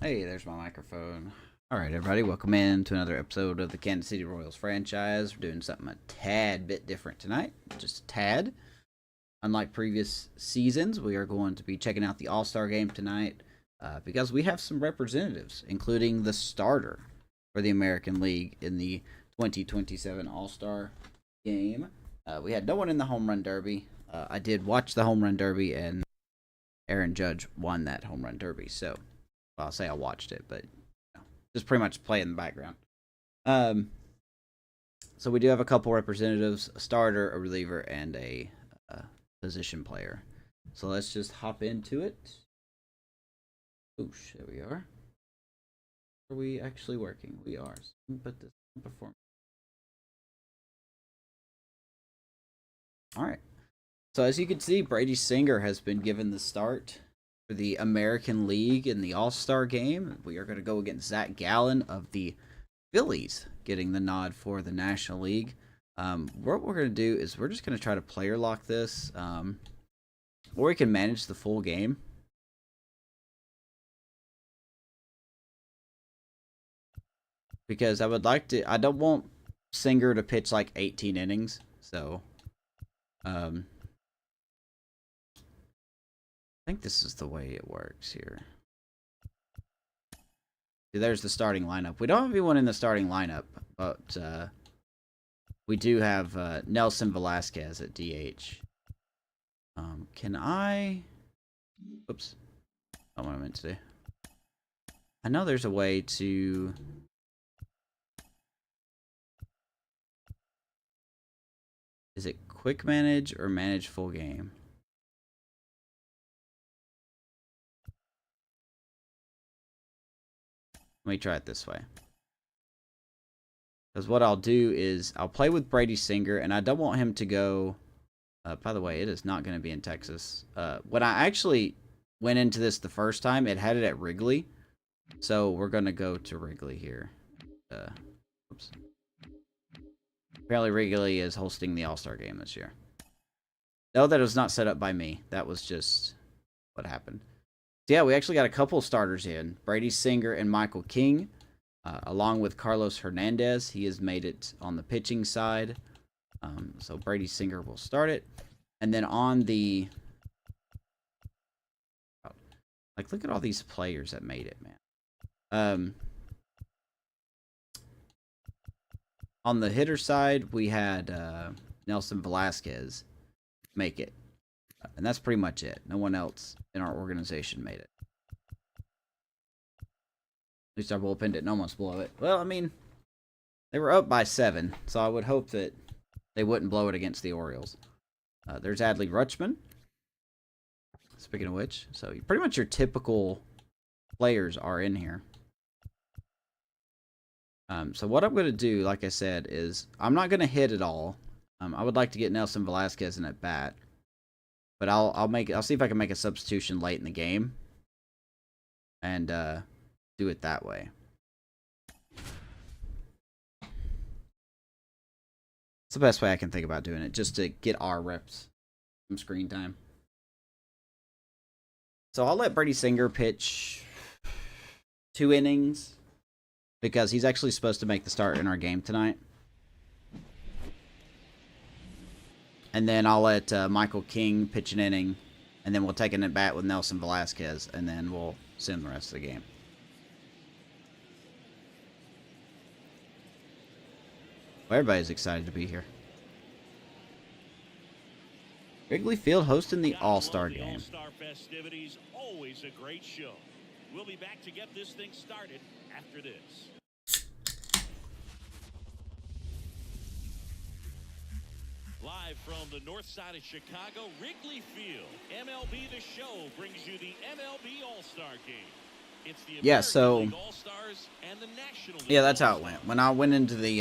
Hey, there's my microphone. Alright, everybody, welcome in to another episode of the Kansas City Royals franchise. We're doing something a tad bit different tonight. Just a tad. Unlike previous seasons, we are going to be checking out the All-Star game tonight because we have some representatives, including the starter for the American League in the 2027 All-Star game. We had no one in the Home Run Derby. I did watch the Home Run Derby, and Aaron Judge won that Home Run Derby, so well, I'll say I watched it, but just pretty much play in the background. So we do have a couple representatives, a starter, a reliever, and a position player. So let's just hop into it. Oosh, there we are. Are we actually working? We are. So let me put this in performance. Alright. So as you can see, Brady Singer has been given the start for the American League in the All-Star game. We are going to go against Zach Gallen of the Phillies, getting the nod for the National League. What we're going to do is we're just going to try to player lock this, or we can manage the full game. Because I would like to, I don't want Singer to pitch like 18 innings, so I think this is the way it works here. See, there's the starting lineup. We don't have anyone in the starting lineup, but we do have Nelson Velasquez at DH. Can I... Oops. Not what I meant to do. I know there's a way to... Is it quick manage or manage full game? Let me try it this way. Because what I'll do is I'll play with Brady Singer, and I don't want him to go... by the way, it is not going to be in Texas. When I actually went into this the first time, it had it at Wrigley. So we're going to go to Wrigley here. Oops. Apparently Wrigley is hosting the All-Star game this year. No, that was not set up by me. That was just what happened. So yeah, we actually got a couple starters in. Brady Singer and Michael King, along with Carlos Hernandez. He has made it on the pitching side. So Brady Singer will start it. And then on the... Like, look at all these players that made it, man. On the hitter side, we had Nelson Velasquez make it. And that's pretty much it. No one else in our organization made it. At least our bullpen didn't almost blow it. Well, I mean, they were up by 7, so I would hope that they wouldn't blow it against the Orioles. There's Adley Rutschman. Speaking of which, so pretty much your typical players are in here. So what I'm going to do, like I said, is I'm not going to hit it all. I would like to get Nelson Velasquez in at bat. But I'll see if I can make a substitution late in the game. And do it that way. It's the best way I can think about doing it, just to get our reps some screen time. So I'll let Brady Singer pitch 2 innings. Because he's actually supposed to make the start in our game tonight. And then I'll let Michael King pitch an inning. And then we'll take an at-bat with Nelson Velasquez. And then we'll send the rest of the game. Well, everybody's excited to be here. Wrigley Field hosting the All-Star game. All-Star festivities, always a great show. We'll be back to get this thing started after this. Live from the north side of Chicago, Wrigley Field, MLB The Show brings you the MLB All-Star Game. It's the American League All-Stars and the National League. Yeah, that's how it went. When I went into the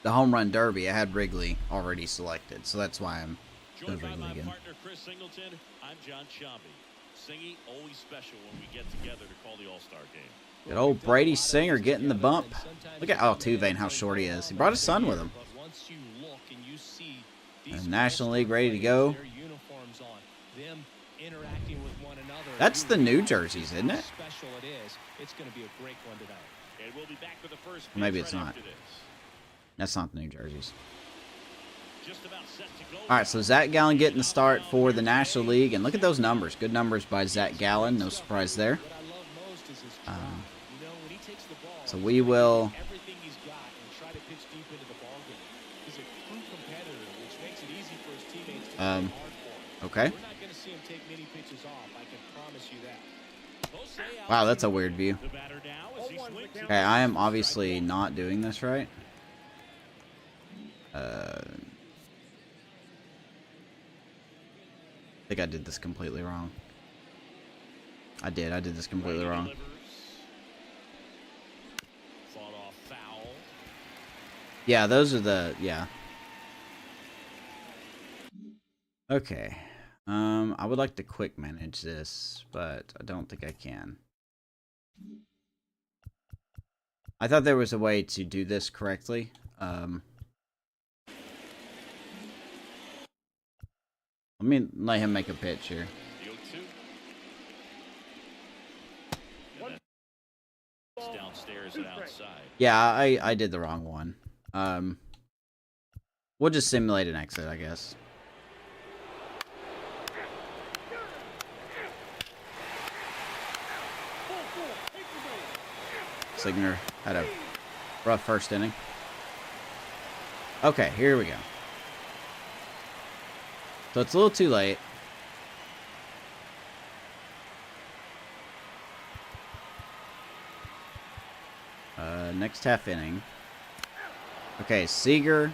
Home Run Derby, I had Wrigley already selected, so that's why I'm joined by my partner Chris Singleton. I'm John Shambi. Singy, always special when we get together to call the All-Star game. Good old Brady Singer getting the bump. Look at Altuve and how short he is. He brought his son with him. And National League ready to go. interacting with one another. That's the New Jerseys, isn't it? Special it is. It's going to be a great one tonight. And we'll be back for the first Maybe it's not. That's not the New Jerseys. Just about set to go. All right, so Zach Gallen getting the start for the National League, and look at those numbers. Good numbers by Zach Gallen. No surprise there. So we will. Everything he's got and try to pitch deep into the ball game. He's a true competitor, which makes it easy for his teammates to play hard for him. Okay. We're not going to see him take many pitches off. I can promise you that. Wow, that's a weird view. Okay, I am obviously not doing this right. I think I did this completely wrong. I did this completely wrong. Yeah, those are the, yeah. Okay. I would like to quick manage this, but I don't think I can. I thought there was a way to do this correctly. Let me let him make a pitch here. Downstairs and outside. Yeah, I did the wrong one. We'll just simulate an exit, I guess. Signer had a rough first inning. Okay, here we go. So it's a little too late. Next half inning. Okay, Seager.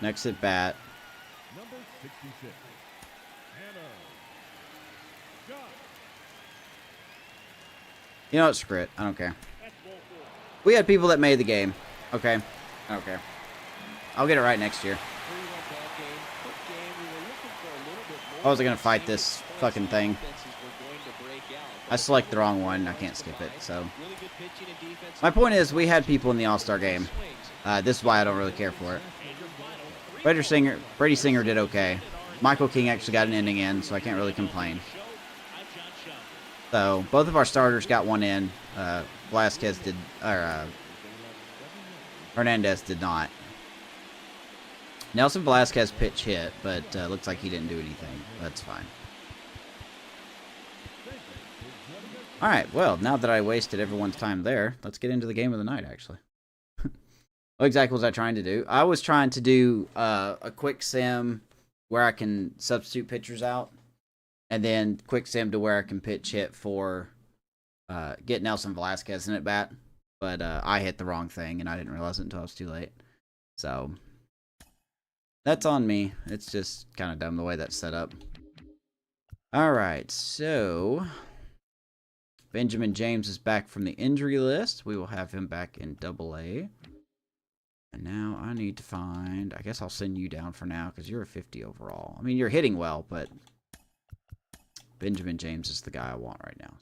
Next at bat. Number 66. You know what? Screw it. I don't care. We had people that made the game. Okay. I don't care. I'll get it right next year. I wasn't going to fight this fucking thing. I select the wrong one. I can't skip it. So my point is, we had people in the All-Star game. This is why I don't really care for it. Brady Singer did okay. Michael King actually got an inning in, so I can't really complain. So both of our starters got one in. Velasquez did, or Hernandez did not. Nelson Velasquez pitch hit, but looks like he didn't do anything. That's fine. All right, well, now that I wasted everyone's time there, let's get into the game of the night, actually. What exactly was I trying to do? I was trying to do a quick sim where I can substitute pitchers out, and then quick sim to where I can pitch hit for get Nelson Velasquez in at bat. But I hit the wrong thing, and I didn't realize it until it was too late. So that's on me. It's just kind of dumb the way that's set up. All right, so Benjamin James is back from the injury list. We will have him back in Double-A. And now I need to find... I guess I'll send you down for now because you're a 50 overall. I mean, you're hitting well, but Benjamin James is the guy I want right now.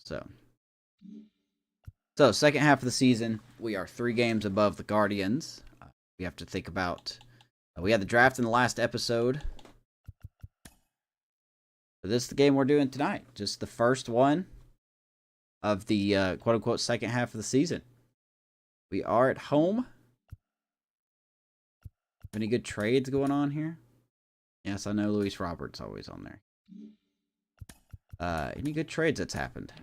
So second half of the season, we are 3 games above the Guardians. We have to think about... we had the draft in the last episode. But this is the game we're doing tonight. Just the first one of the quote-unquote second half of the season. We are at home. Any good trades going on here? Yes, I know Luis Roberts always on there. Any good trades that's happened?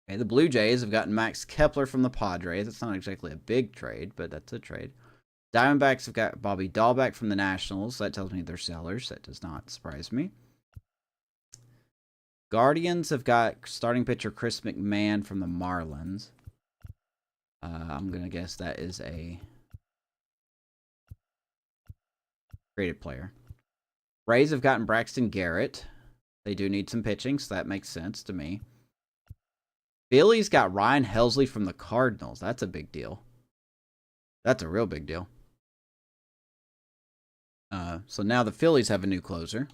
Okay, the Blue Jays have gotten Max Kepler from the Padres. That's not exactly a big trade, but that's a trade. Diamondbacks have got Bobby Dahlbeck from the Nationals. That tells me they're sellers. That does not surprise me. Guardians have got starting pitcher Chris McMahon from the Marlins. I'm going to guess that is a traded player. Rays have gotten Braxton Garrett. They do need some pitching, so that makes sense to me. Phillies got Ryan Helsley from the Cardinals. That's a big deal. That's a real big deal. So now the Phillies have a new closer.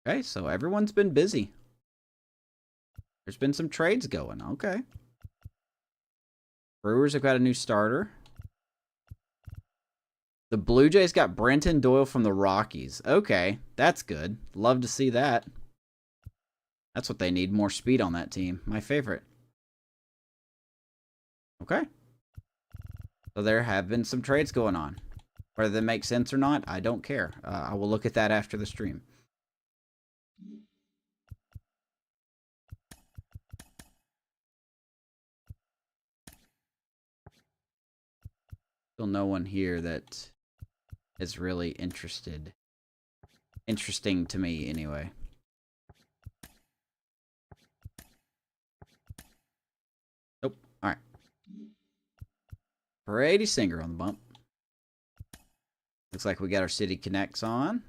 Okay, so everyone's been busy. There's been some trades going. Okay. Brewers have got a new starter. The Blue Jays got Brenton Doyle from the Rockies. Okay, that's good. Love to see that. That's what they need. More speed on that team. My favorite. Okay. So there have been some trades going on. Whether they make sense or not, I don't care. I will look at that after the stream. Still no one here that is really interested. Interesting to me, anyway. Nope. Alright. Brady Singer on the bump. Looks like we got our City Connects on.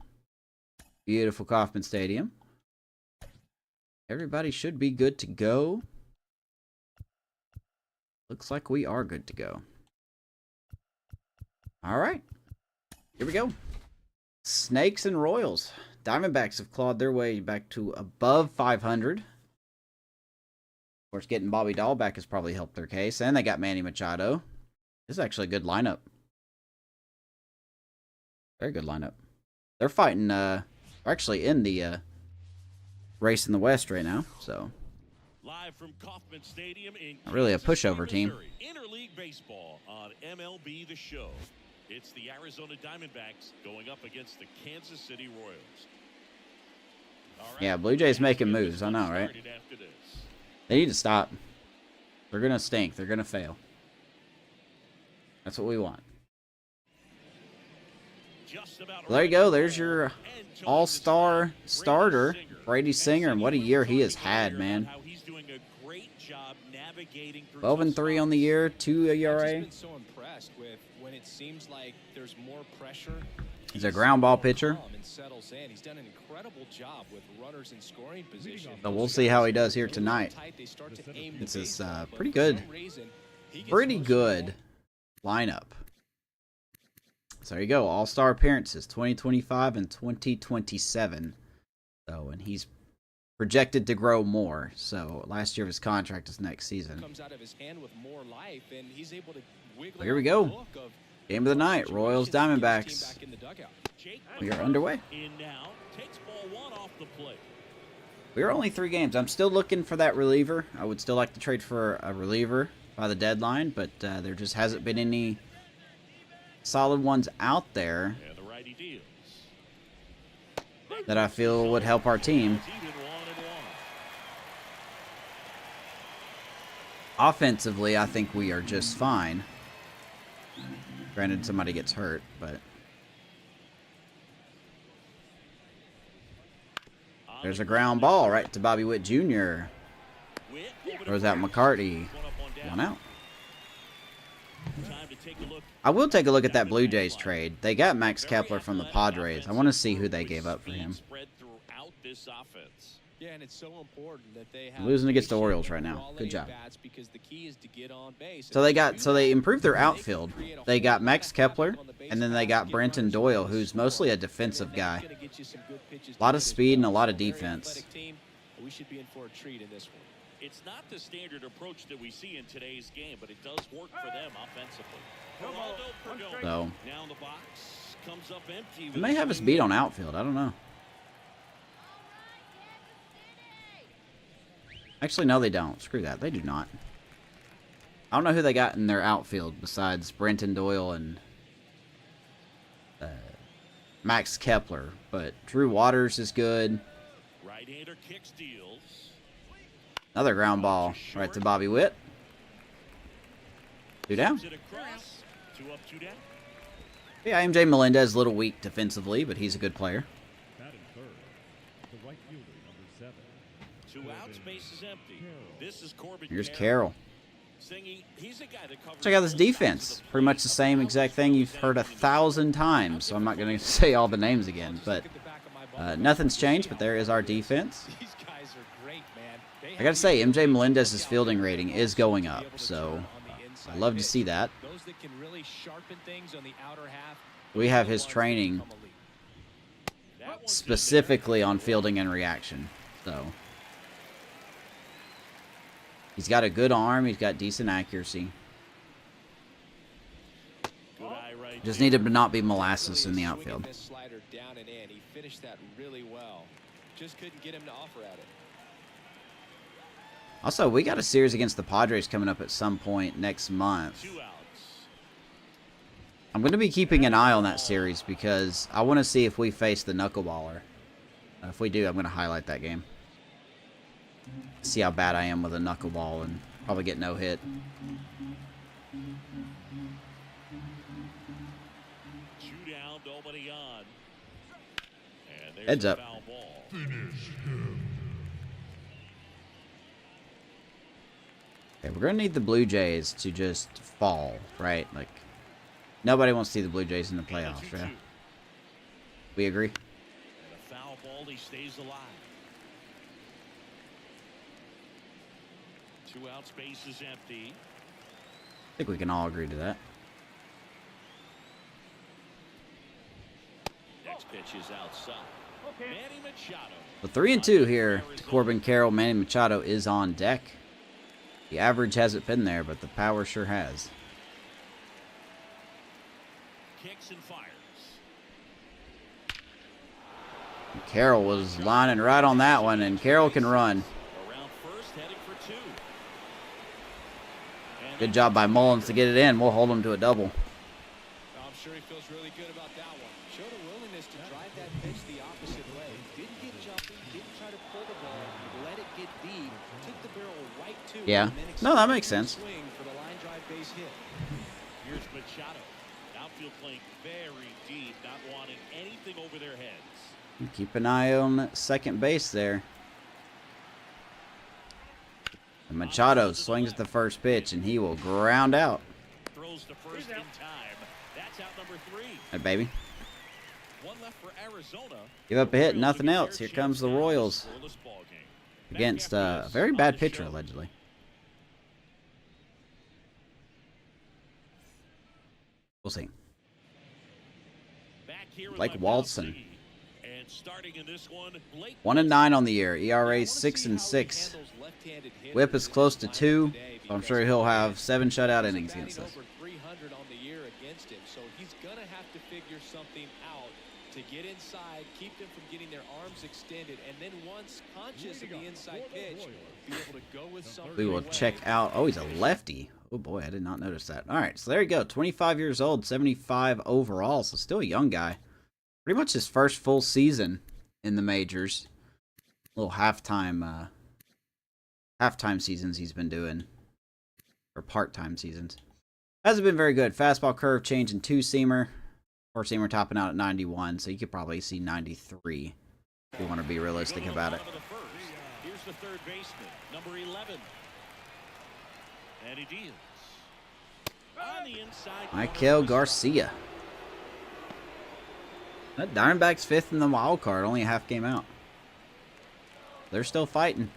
Beautiful Kauffman Stadium. Everybody should be good to go. Looks like we are good to go. Alright. Here we go. Snakes and Royals. Diamondbacks have clawed their way back to above 500. Of course, getting Bobby Dahl back has probably helped their case. And they got Manny Machado. This is actually a good lineup. Very good lineup. They're fighting, they're actually in the race in the West right now, so. Live from Kauffman Stadium in not really a pushover team. Interleague baseball on MLB The Show. It's the Arizona Diamondbacks going up against the Kansas City Royals. Yeah, Blue Jays making moves. I know, right? They need to stop. They're going to stink. They're going to fail. That's what we want. Well, there you go. There's your all-star starter, Brady Singer, and what a year he has had, man. 12-3 on the year, 2 ERA. He's a ground ball pitcher. So we'll see how he does here tonight. This is pretty good. Pretty good lineup. So there you go. All-star appearances, 2025 and 2027. So, and he's projected to grow more. So last year of his contract is next season. So here we go. Game of the night, Royals Diamondbacks. We are underway. We are only 3 games. I'm still looking for that reliever. I would still like to trade for a reliever by the deadline, but there just hasn't been any solid ones out there that I feel would help our team. Offensively, I think we are just fine. Granted, somebody gets hurt, but there's a ground ball right to Bobby Witt Jr. Throws out McCarty. 1 out. I will take a look at that Blue Jays trade. They got Max Kepler from the Padres. I want to see who they gave up for him. Losing against the Orioles right now. Good job. So they improved their outfield. They got Max Kepler, and then they got Brenton Doyle, who's mostly a defensive guy. A lot of speed and a lot of defense. We should be in for a treat in this one. It's not the standard approach that we see in today's game, but it does work for them offensively. So now the box comes up empty. They may have us beat on outfield. I don't know. Actually, no, they don't. Screw that. They do not. I don't know who they got in their outfield besides Brenton Doyle and Max Kepler, but Drew Waters is good. Right-hander kick steals. Another ground ball right to Bobby Witt. 2 down. Yeah, MJ Melendez is a little weak defensively, but he's a good player. Here's Carroll. Check out this defense. Pretty much the same exact thing you've heard 1,000 times, so I'm not going to say all the names again, but nothing's changed, but there is our defense. I gotta say, MJ Melendez's fielding rating is going up, so I love to see that. We have his training specifically on fielding and reaction, so he's got a good arm, he's got decent accuracy. Just need him to not be molasses in the outfield. Slider down and in. He finished that really well. Just couldn't get him to offer at it. Also, we got a series against the Padres coming up at some point next month. 2 outs. I'm going to be keeping an eye on that series because I want to see if we face the knuckleballer. If we do, I'm going to highlight that game. See how bad I am with a knuckleball and probably get no hit. 2 down, nobody on. And there's Heads a up. foul ball. Okay, we're going to need the Blue Jays to just fall, right? Like, nobody wants to see the Blue Jays in the playoffs, right? We agree? And a foul ball, he stays alive. 2 outs, base is empty. I think we can all agree to that. Next pitch is outside. Manny Machado. The 3-2 here to Corbin Carroll. Manny Machado is on deck. The average hasn't been there, but the power sure has. Kicks and fires. Carroll was lining right on that one, and Carroll can run. Around first, heading for 2. And Good job by Mullins to get it in. We'll hold him to a double. I'm sure he feels really good about that one. Showed a willingness to drive that pitch the opposite way. Didn't get jumpy, didn't try to pull the ball, let it get deep, took the barrel right to it, Yeah. and then No, that makes extended sense. the swing for the line drive base hit. here's Machado. Outfield playing very deep, not wanting anything over their heads. Keep an eye on second base there. And Machado swings at the first pitch, and he will ground out. Throws to first in time. That's out number 3. Hey, baby. 1 left for Arizona. Give up a hit, Royals nothing will get else. their Here comes the chance now. Royals Scoreless ball game. Back against after a this very on bad the pitcher, show. allegedly. We'll see. Back here in Blake left-out Walton. city. And starting in this one, Blake 1-9 on the year. I ERA wanna see how he 6-6. handles left-handed hitters Whip is in close this to lineup 2, today so I'm because sure he'll have 7 shutout he's innings batting against us. over 300 on the year against him, so he's gonna have to figure something out to get inside, keep them from getting their arms extended, and then once conscious of the inside pitch, be able to go with something. We will away. check out. Oh, he's a lefty. Oh, boy, I did not notice that. All right, so there you go. 25 years old, 75 overall, so still a young guy. Pretty much his first full season in the majors. Little halftime seasons he's been doing. Or part-time seasons. Hasn't been very good. Fastball curve change and 2-seamer. 4-seamer topping out at 91, so you could probably see 93 if you want to be realistic about it. Bottom of the first. Here's the third baseman, number 11. And he deals. On the inside. Michael Garcia. That Diamondbacks 5th in the wild card, only a half game out. They're still fighting.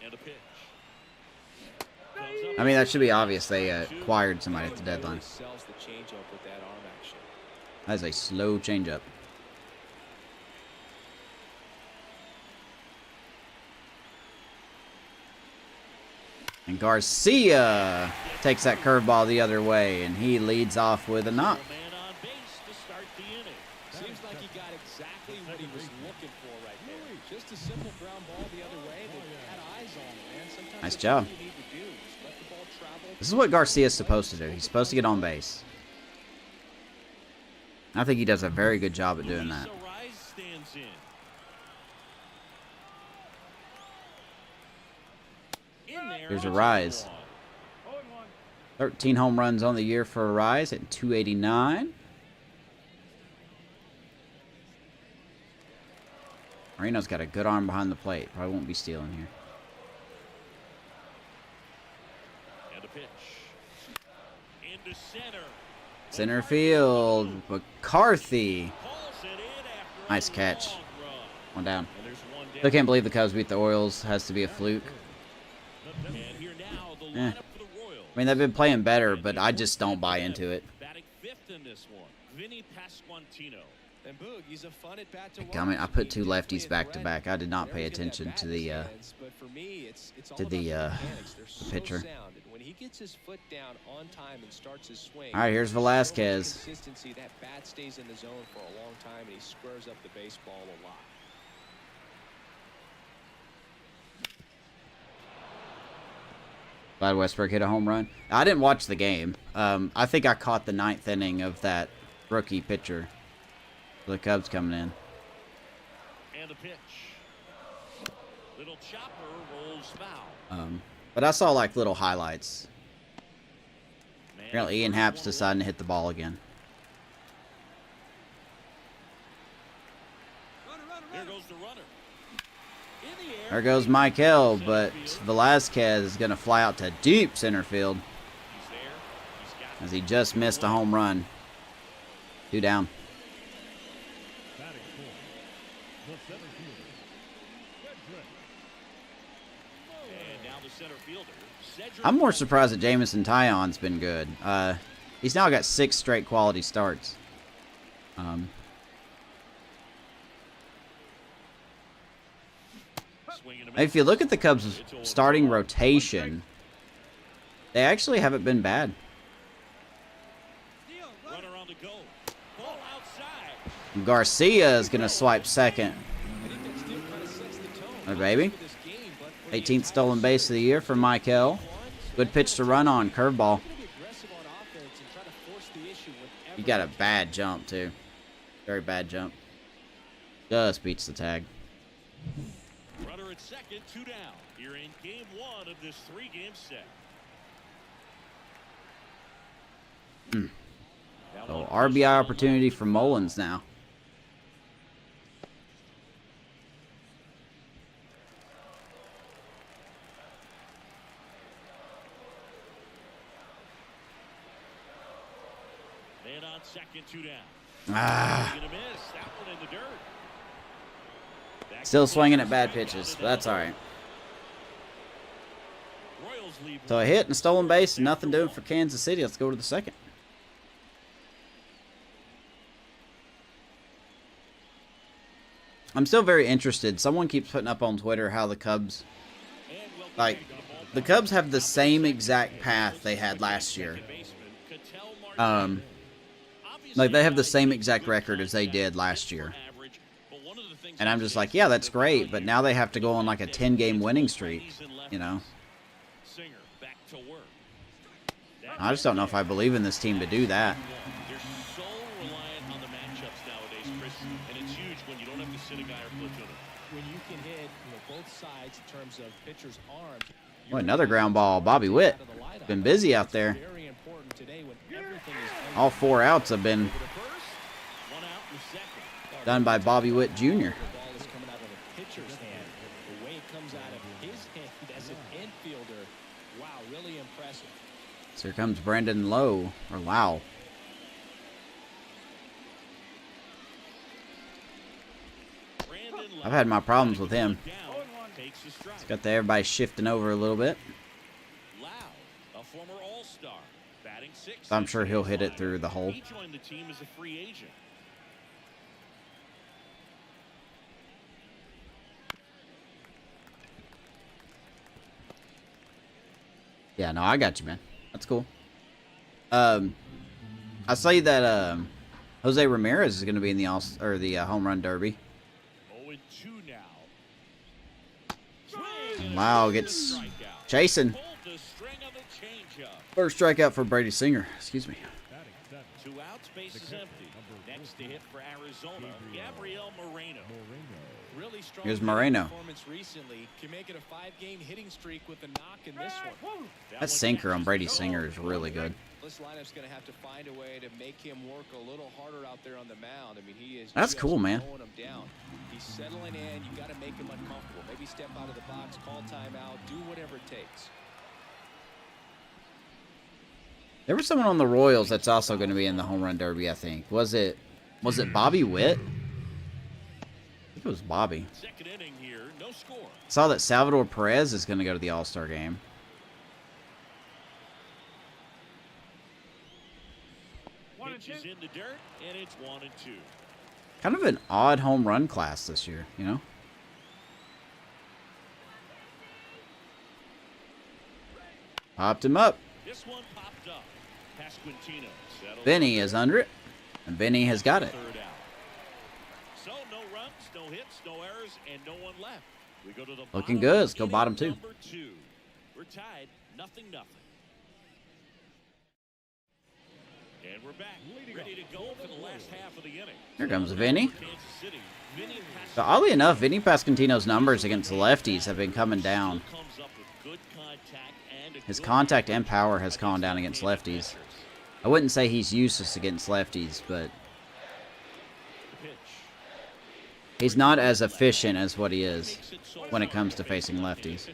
And a pitch. I mean, that should be obvious. They acquired somebody at the deadline. Sells the changeup with that arm action. That is a slow changeup. And Garcia takes that curveball the other way, and he leads off with a knock. A man on base to start the inning. Seems like he got exactly what he was looking for right there. Just a simple ground ball the other way that had eyes on it, man. Sometimes Nice that's job. all you need to do. Just let the ball travel. This is what Garcia's supposed to do. He's supposed to get on base. I think he does a very good job at doing that. So Rise stands in. Here's a Rise. 13 home runs on the year for a Rise at 289. Marino's got a good arm behind the plate. Probably won't be stealing here. And a pitch. Into center. Center field. McCarthy. Calls it in after Nice a catch. long run. One down. And there's one down. Still can't believe the Cubs beat the Orioles. Has to be a fluke. And here now the Eh. lineup for the Royals. I mean, they've been playing better, but I just don't buy into it. Batting 5th in this one. Vinny Pasquantino. And Boog, he's a fun at bat to I mean, I watch. put He 2 definitely lefties a back to threat. back. I did not pay Very good at attention bat to in the his hands, but for me, it's all to about the, mechanics. They're so pitcher. sound. And when he he gets his foot down on time and starts his swing. All right, here's Velasquez. Consistency, that bat stays in the zone for a long time, and he squares up the baseball a lot. Glad Westbrook hit a home run. I didn't watch the game. I think I caught the 9th inning of that rookie pitcher for the Cubs coming in. And a pitch. Little chopper rolls foul. But I saw like little highlights. Apparently Ian Happ's deciding to hit the ball again. There goes the runner. In the air. There goes Michael, but Velasquez is going to fly out to deep center field He's there. He's got as he just missed a home run. 2 down. Batting for the center fielder, Cedric. and now the center fielder. Cedric I'm more surprised that Jamison Tyon's been good. He's now got 6 straight quality starts. swinging and a If you look at the Cubs' starting rotation, they actually haven't been bad. miss. Runner on the go. Ball outside. Garcia is going to swipe second. I think that still kind of sets the tone. Hey, baby. For this game, but when 18th stolen base of the year for Michael. Good pitch to run on, curveball. gonna be aggressive on offense and try to force the issue whenever He got a he can. bad jump, too. Very bad jump. Just beats the tag. Runner at second, 2 down. You're in game 1 of this 3-game set. Now So one RBI person opportunity for Mullins now. And on second, 2 down. Ah, Gonna miss. That one in the dirt. That still could be swinging a at bad strikeout pitches, in but that's the all right. Royals lead So a hit and a stolen base, and nothing doing for Kansas City. Let's go to the second. I'm still very interested. Someone keeps putting up on Twitter how the Cubs, like, the Cubs have the same exact path they had last year. Like, they have the same exact record as they did last year. And I'm just like, yeah, that's great, but now they have to go on like a 10-game winning streak, you know? Singer back to work. I just don't know if I believe in this team to do that. They're so reliant on the matchups nowadays, Chris, and it's huge when you don't have to sit a guy or platoon him. When you can hit both sides in terms of pitcher's arms. Oh, another ground ball. Bobby Witt. Been busy out there. Very important today when everything is All 4 outs have been For the first, 1 out in the second. done by Bobby Witt Jr. The ball is coming out of the pitcher's hand. The way it comes out of his hand as an infielder. Wow, really impressive. So here comes Brandon Lowe, or Lau. Brandon I've had my problems with him. down, takes a strike. It's got everybody shifting over a little bit. Lau, a former All-Star, batting 6th. I'm sure he'll hit it through the hole. He joined the team as a free agent. Yeah, no, I got you, man. That's cool. I say that Jose Ramirez is going to be in the home run derby. 0-2 now. Swing, Lau and a gets strikeout. chasing. Pulled the string of the changeup. First strikeout for Brady Singer. Excuse me. Batting seven, 2 outs, base is empty. Next to hit for Arizona, Gabriel Moreno. Really strong Here's hitting Moreno. performance recently. Can make it a 5-game hitting streak with a knock in this one. That sinker on Brady Singer is really good. This lineup's going to have to find a way to make him work a little harder out there on the mound. I mean, he is That's just cool, man. mowing him down. He's settling in. You got to make him uncomfortable. Maybe step out of the box, call timeout, do whatever it takes. There was someone on the Royals that's also going to be in the home run derby, I think. Was it Bobby Witt? I think it was Bobby. Second inning here, no score. Saw that Salvador Perez is going to go to the All-Star game. Pitch is in the dirt, and it's 1-2. Kind of an odd home run class this year, you know? Popped him up. This one popped up. Pasquantino settles. Vinny is under it. And Vinny has got it. Third out. So no runs, no hits, no errors, and no one left. We go to the Looking good. Let's go inning bottom 2. number 2. We're tied, 0-0. And we're back, ready to go for the last half of the inning. Here comes Vinny. Kansas City. Vinny So oddly enough, Vinny Pasquantino's numbers against the lefties have been coming down. comes up with good contact and a His good contact and power has gone down against lefties. I wouldn't say he's useless against lefties, but pitch. he's not as efficient as what he is when it comes to facing lefties.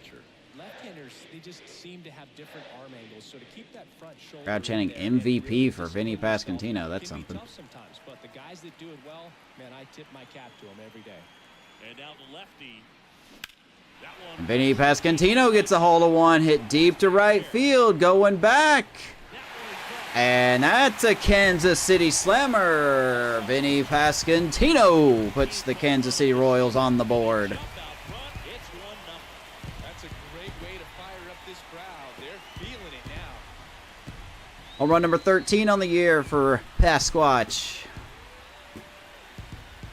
Left-handers, they just seem to have different arm angles, so to keep that front shoulder Crowd chanting in there MVP and for really Vinny focus Pasquantino. That's can be something. tough sometimes, but the guys that do it well, man, I tip my cap to them every day. And now the lefty. That one. And Vinny Pasquantino gets a hold of one, hit deep to right field, going back. And that's a Kansas City slammer. Vinny Pasquantino puts the Kansas City Royals on the board. Jump out front. It's 1-0. That's a great way to fire up this crowd. They're feeling it now. Home run number 13 on the year for Pasquatch.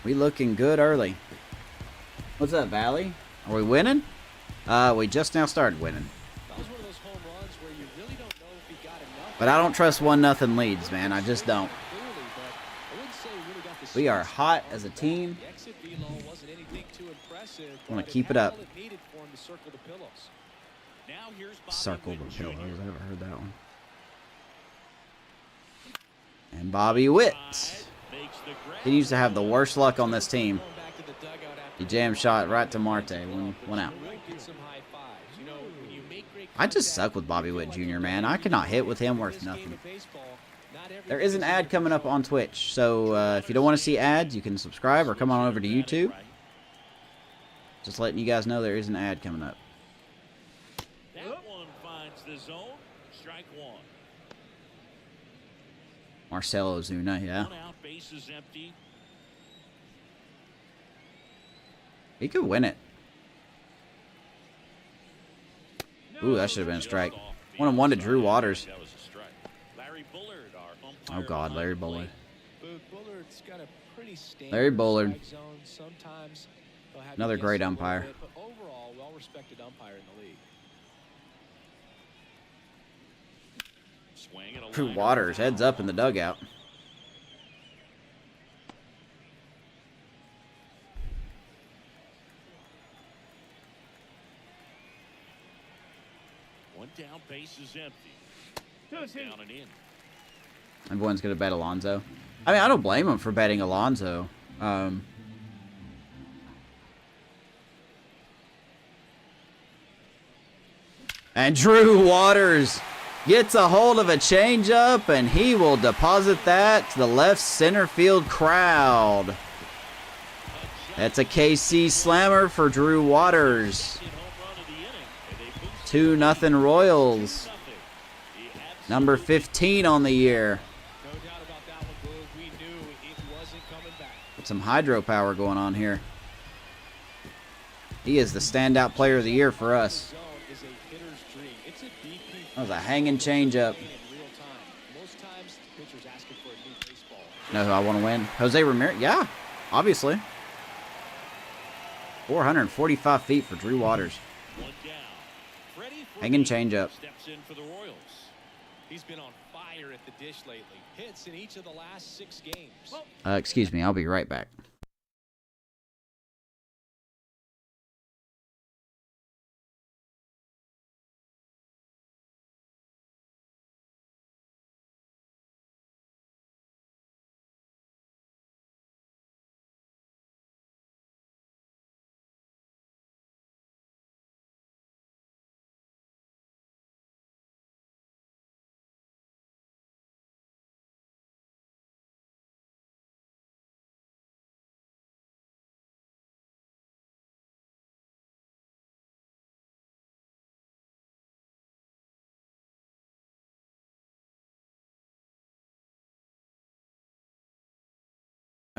We looking good early. What's up, Valley? Are we winning? We just now started winning. That was one of those home runs where you really don't know if he got enough. But I don't trust 1-0 leads, man. I just don't. Clearly, but I wouldn't say he really got the We are switch hot on as a the team. The exit velo wasn't anything too impressive. Wanna but keep had it up. all it needed for him to circle the pillows. Now here's Bobby Circle the Witt pillows. Jr. I haven't heard that one. And Bobby Witt. Makes the grab. He used to have the worst luck on this team. Going back to the dugout after He jam shot right to Marte. One out. We'll get some high fives. You know, when you make great I just contact, suck with Bobby you Witt feel Jr., like man. you're I cannot hit with him in worth this game nothing. of baseball, not There everything is an is ad under coming up control. on Twitch, so if you don't want to see ads, you can subscribe or come on over to YouTube. Just letting you guys know there is an ad coming up. That one finds the zone. Strike one. Marcelo Ozuna, yeah. One out, base is empty. He could win it. Ooh, that should have been a Just strike. off the 1-1 to outside. Drew Waters. That was a strike. Larry Bullard, our umpire Oh, God, Larry behind the Bullard. Bullard's got a pretty standard Larry Bullard. strike zone. Sometimes they'll have you Another guess great a little umpire. bit, but overall, well-respected umpire in the league. plate. Swing and a Drew liner. Waters heads up in the dugout. One down, base is empty. That's down and in. Everyone's going to bet Alonso. I mean, I don't blame him for betting Alonso. And Drew Waters gets a hold of a changeup, and he will deposit that to the left center field crowd. That's a KC slammer for Drew Waters. Home run of the inning, and they boost 2-0 Royals. 2-0. He Number 15 on the year. No doubt about that one, Boog. We knew it wasn't coming back. With some hydropower going on here. He is the standout player of the year for us. Zone is a hitter's dream. It's a BP That was a hanging changeup. in real time. Most times, the pitcher's asking for a new baseball. Know who I want to win? Jose Ramirez? Yeah, obviously. 445 feet for Drew Waters. One down. Freddie Hanging Freeman changeup. steps in for the Royals. He's been on fire at the dish lately. Hits in each of the last 6 games. Excuse me, I'll be right back.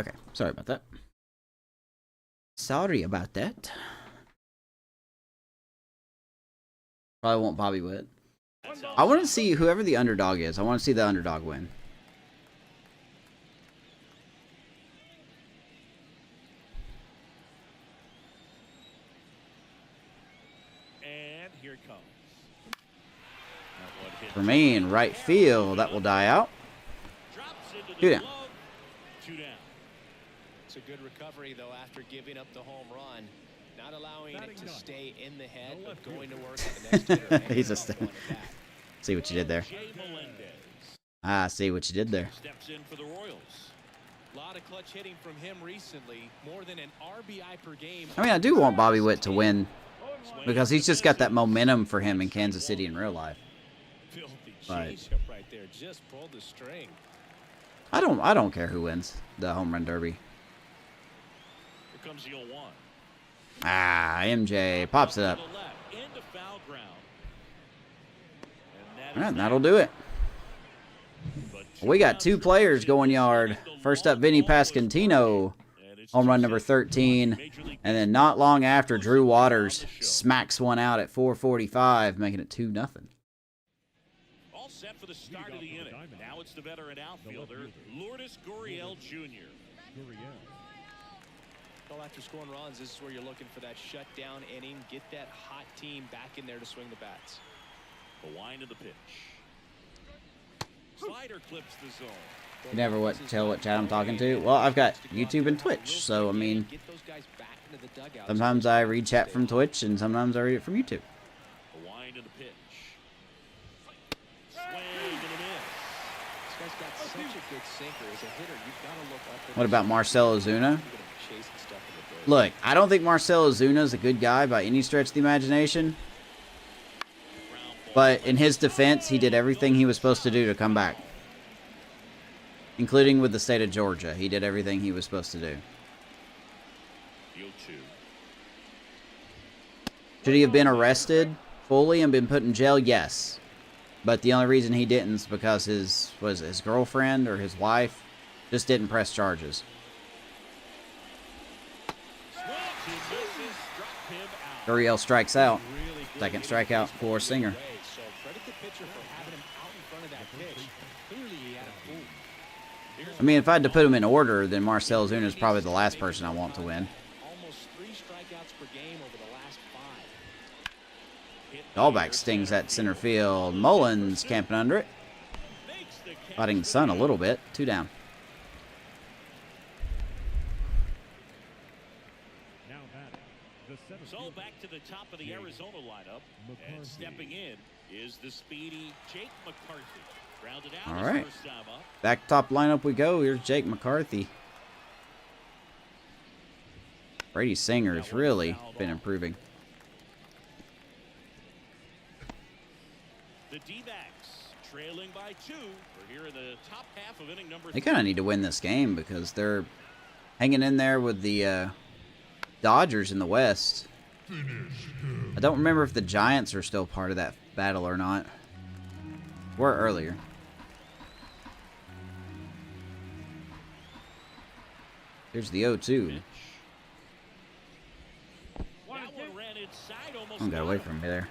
Okay, sorry about that. Sorry about that. Probably won't Bobby Witt. I want to see whoever the underdog is. I want to see the underdog win. And here it comes. That one hit For me in right field, that will die out. drops into the 2 down. glove. 2 down. It's a good recovery, though, after giving up the home run. Not allowing it to stay in the head, but going to work at the next hitter. He's a see what you did there. Jay Melendez Ah, see what you did there. steps in for the Royals. A lot of clutch hitting from him recently, more than an RBI per game. I mean, I do want Bobby Witt to win because he's just got that momentum for him in Kansas City in real life. Filthy But- changeup right there, just pulled the string. I don't care who wins the home run derby. Here comes the 0-1. Ah, MJ pops it up. To the left, into foul ground. And that All right, is that'll do it. But We got 2 players going yard. First up, Vinny Pasquantino, and it's home run 2-0. number 13. Major League And then not long after, Drew Waters smacks one out at 4:45, making it 2-0. All set for the start of the inning. Now it's the veteran outfielder, Lourdes Gurriel Jr. Gurriel. Well, after scoring runs, this is where you're looking for that shutdown inning. Get that hot team back in there to swing the bats. The wind of the pitch. Slider clips the zone. You never tell what chat I'm talking to? Well, I've got YouTube and Twitch, so I mean, Get those guys back into the dugout. sometimes I read chat from Twitch and sometimes I read it from YouTube. The wind of the pitch. Swing and a miss. This guy's got such a good sinker. As a hitter, you've got to look up. at What about Marcell Ozuna? You're gonna be chasing stuff in the dirt. Look, I don't think Marcell Ozuna is a good guy by any stretch of the imagination. But in his defense, he did everything he was supposed to do to come back. Including with the state of Georgia. He did everything he was supposed to do. The 0-2. Should he have been arrested fully and been put in jail? Yes. But the only reason he didn't is because his girlfriend or his wife just didn't press charges. Swings and misses. Struck him out. Gurriel strikes out. Really good Second hitting strikeout baseball for Singer. either way. So credit the pitcher for having him out in front of that pitch. Clearly, he had a fool. I mean, if I had to put him in order, then Marcell Ozuna is probably the last person I want to win. Almost 3 strikeouts per game over the last 5. Dahlback stings at center field. Mullins camping under it. Makes the catch Fighting the for sun a the little bit. 2 down. Now batting. The center So fielder. back to the top of the Arizona lineup. And McCarthy. stepping in is the speedy Jake McCarthy. Grounded out All his right. first time up. Back top lineup we go. Here's Jake McCarthy. Brady Singer has really been improving. The D-backs trailing by 2. We're here in the top half of inning number 3. They kind of need to win this game because they're hanging in there with the Dodgers in the West. I don't remember if the Giants are still part of that battle or not. Were earlier. Here's the 0-2. That one ran inside, almost I got away got him. from me there.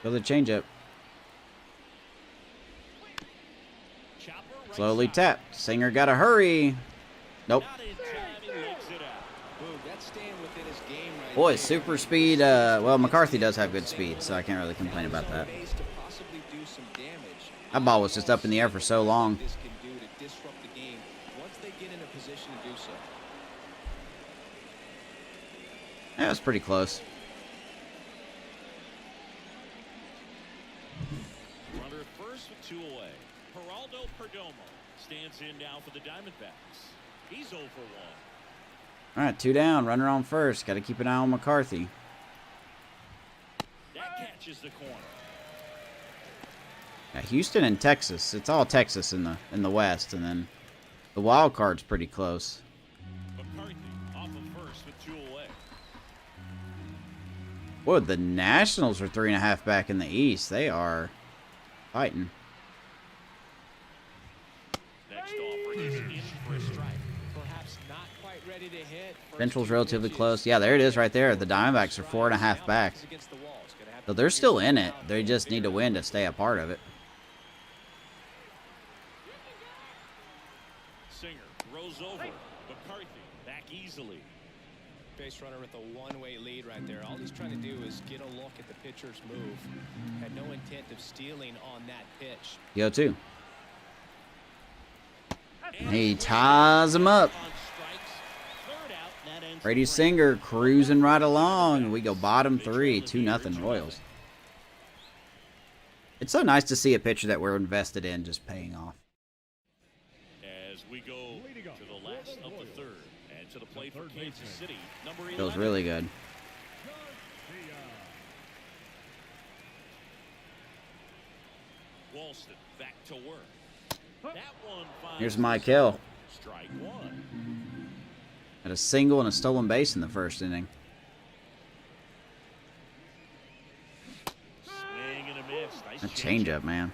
Go the changeup. Chopper right Slowly side. tapped. Singer got to hurry. Nope. Not in time, he legs it out. Boom, that's staying within his game right Boy, there. super speed. Well, McCarthy does have good speed, so I can't really complain about that. Base to possibly do some damage. That ball was just up in the air for so long. This can do to disrupt the game once they get in a position to do so. That was pretty close. Runner first with 2 away. Geraldo Perdomo stands in now for the Diamondbacks. He's 0 for 1. All right, 2 down. Runner on first. Got to keep an eye on McCarthy. That catches the corner. Yeah, Houston and Texas. It's all Texas in the West, and then the wild card's pretty close. McCarthy off of first with 2 away. Whoa, the Nationals are 3.5 back in the East. They are fighting. Next offering is in for a strike. Perhaps not quite ready ready to hit. Central's relatively close. Yeah, there it is right there. The Diamondbacks are 4.5 back. So they're still in it. They just need to win to stay a part of it. Singer throws over. McCarthy back easily. Base runner with a one-way lead right there. All he's trying to do is get a look at the pitcher's move. Had no intent of stealing on that pitch. Yo, too. He ties him up. Brady Singer cruising right along. We go bottom 3, 2-0 Royals. It's so nice to see a pitcher that we're invested in just paying off. As we go to the last of the third, and to the plate for Kansas City, number 11. Feels really good. Walston back to work. That one finds Here's Michael. strike one. Had a single and a stolen base in the first inning. Swing and a miss. Nice A changeup, man.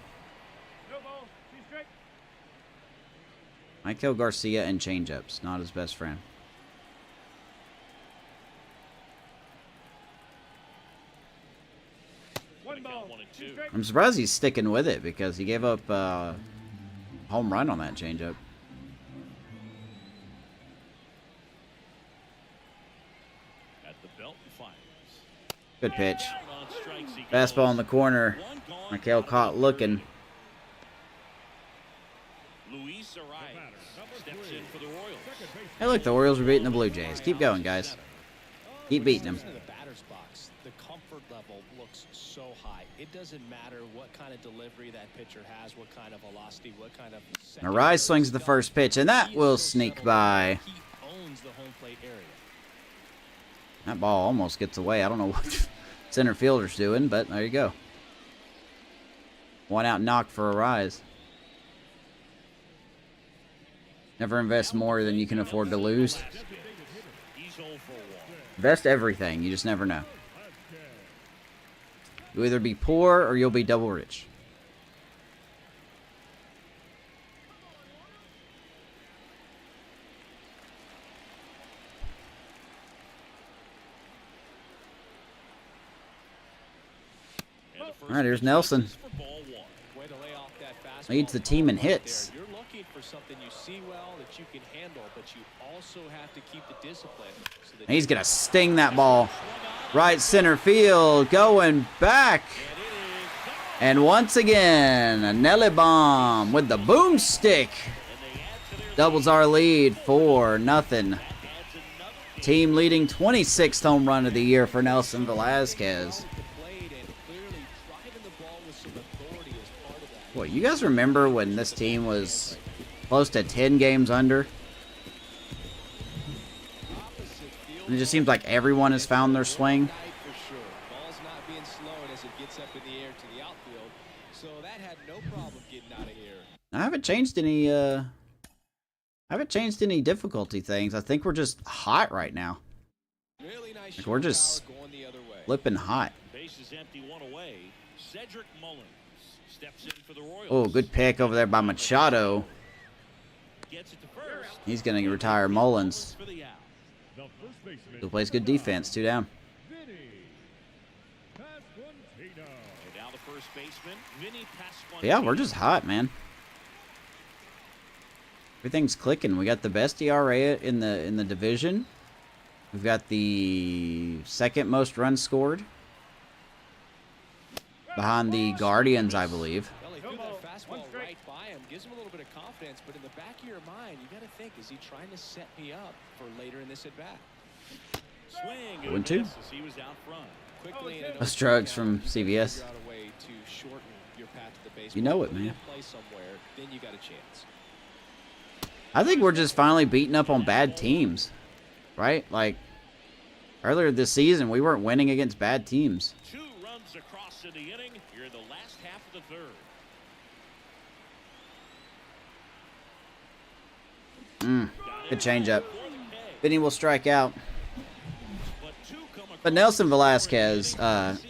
Michael Garcia and changeups, not his best friend. I'm surprised he's sticking with it because he gave up home run on that changeup. At the belt and fires. Good pitch. On strikes he Fastball goes. in the corner. One gone. Michael caught looking. Luis Arias steps in for the Royals. Hey, look, the Orioles are beating the Blue Jays. Keep going, guys. Keep beating them. In the batter's box, the comfort level looks so high. It doesn't matter what kind of delivery that pitcher has, what kind of velocity, what kind of. Arise swings the first pitch, and that will sneak by. He owns the home plate area. That ball almost gets away. I don't know what center fielder's doing, but there you go. One out knock for Arise. Never invest more than you can afford to lose. He's 0 for 1. Invest everything. You just never know. You'll either be poor or you'll be double rich. All right, here's Nelson. Way to lay off that fastball. Leads the team in hits. You're looking for something you see well that you can handle, but you also have to keep the discipline. So that He's going to sting that ball. Right center field. Going back. And once again, a Nelly bomb with the boomstick. Doubles our lead 4-0. Team leading 26th home run of the year for Nelson Velazquez. Boy, you guys remember when this team was close to 10 games under? And it just seems like everyone has found their swing. Ball's not being slowed as it gets up in the air to the outfield, so that had no problem getting out of here. I haven't changed any difficulty things. I think we're just hot right now. Really nice. Like we're just going the other way. flipping hot. Base is empty, one away. Cedric Mullins steps in for the Royals. Oh, good pick over there by Machado. Gets it to first. He's going to retire Mullins. For the out. The first baseman, Still plays good defense. 2 down. Vinny Pasquantino. So now the first baseman, Vinny Pasquantino. Yeah, we're just hot, man. Everything's clicking. We got the best ERA in the division. We've got the second most runs scored. Behind the Guardians, I believe. Well, he threw that fastball right by him. Gives him a little bit of confidence, but in the back of your mind, you got to think, is he trying to set me up for later in this at-bat? Swing and 1-2. misses. He was out front. Quickly in an Us open drugs count, from CVS. figure out a way to shorten your path to the base. You know it, Put in man. play somewhere, then you got a chance. I think we're just finally beating up on bad teams. Right? Like, earlier this season, we weren't winning against bad teams. 2 runs across in the inning. Here in the last half of the third. Good changeup. Vinny will strike out. But 2 come across. But Nelson Velazquez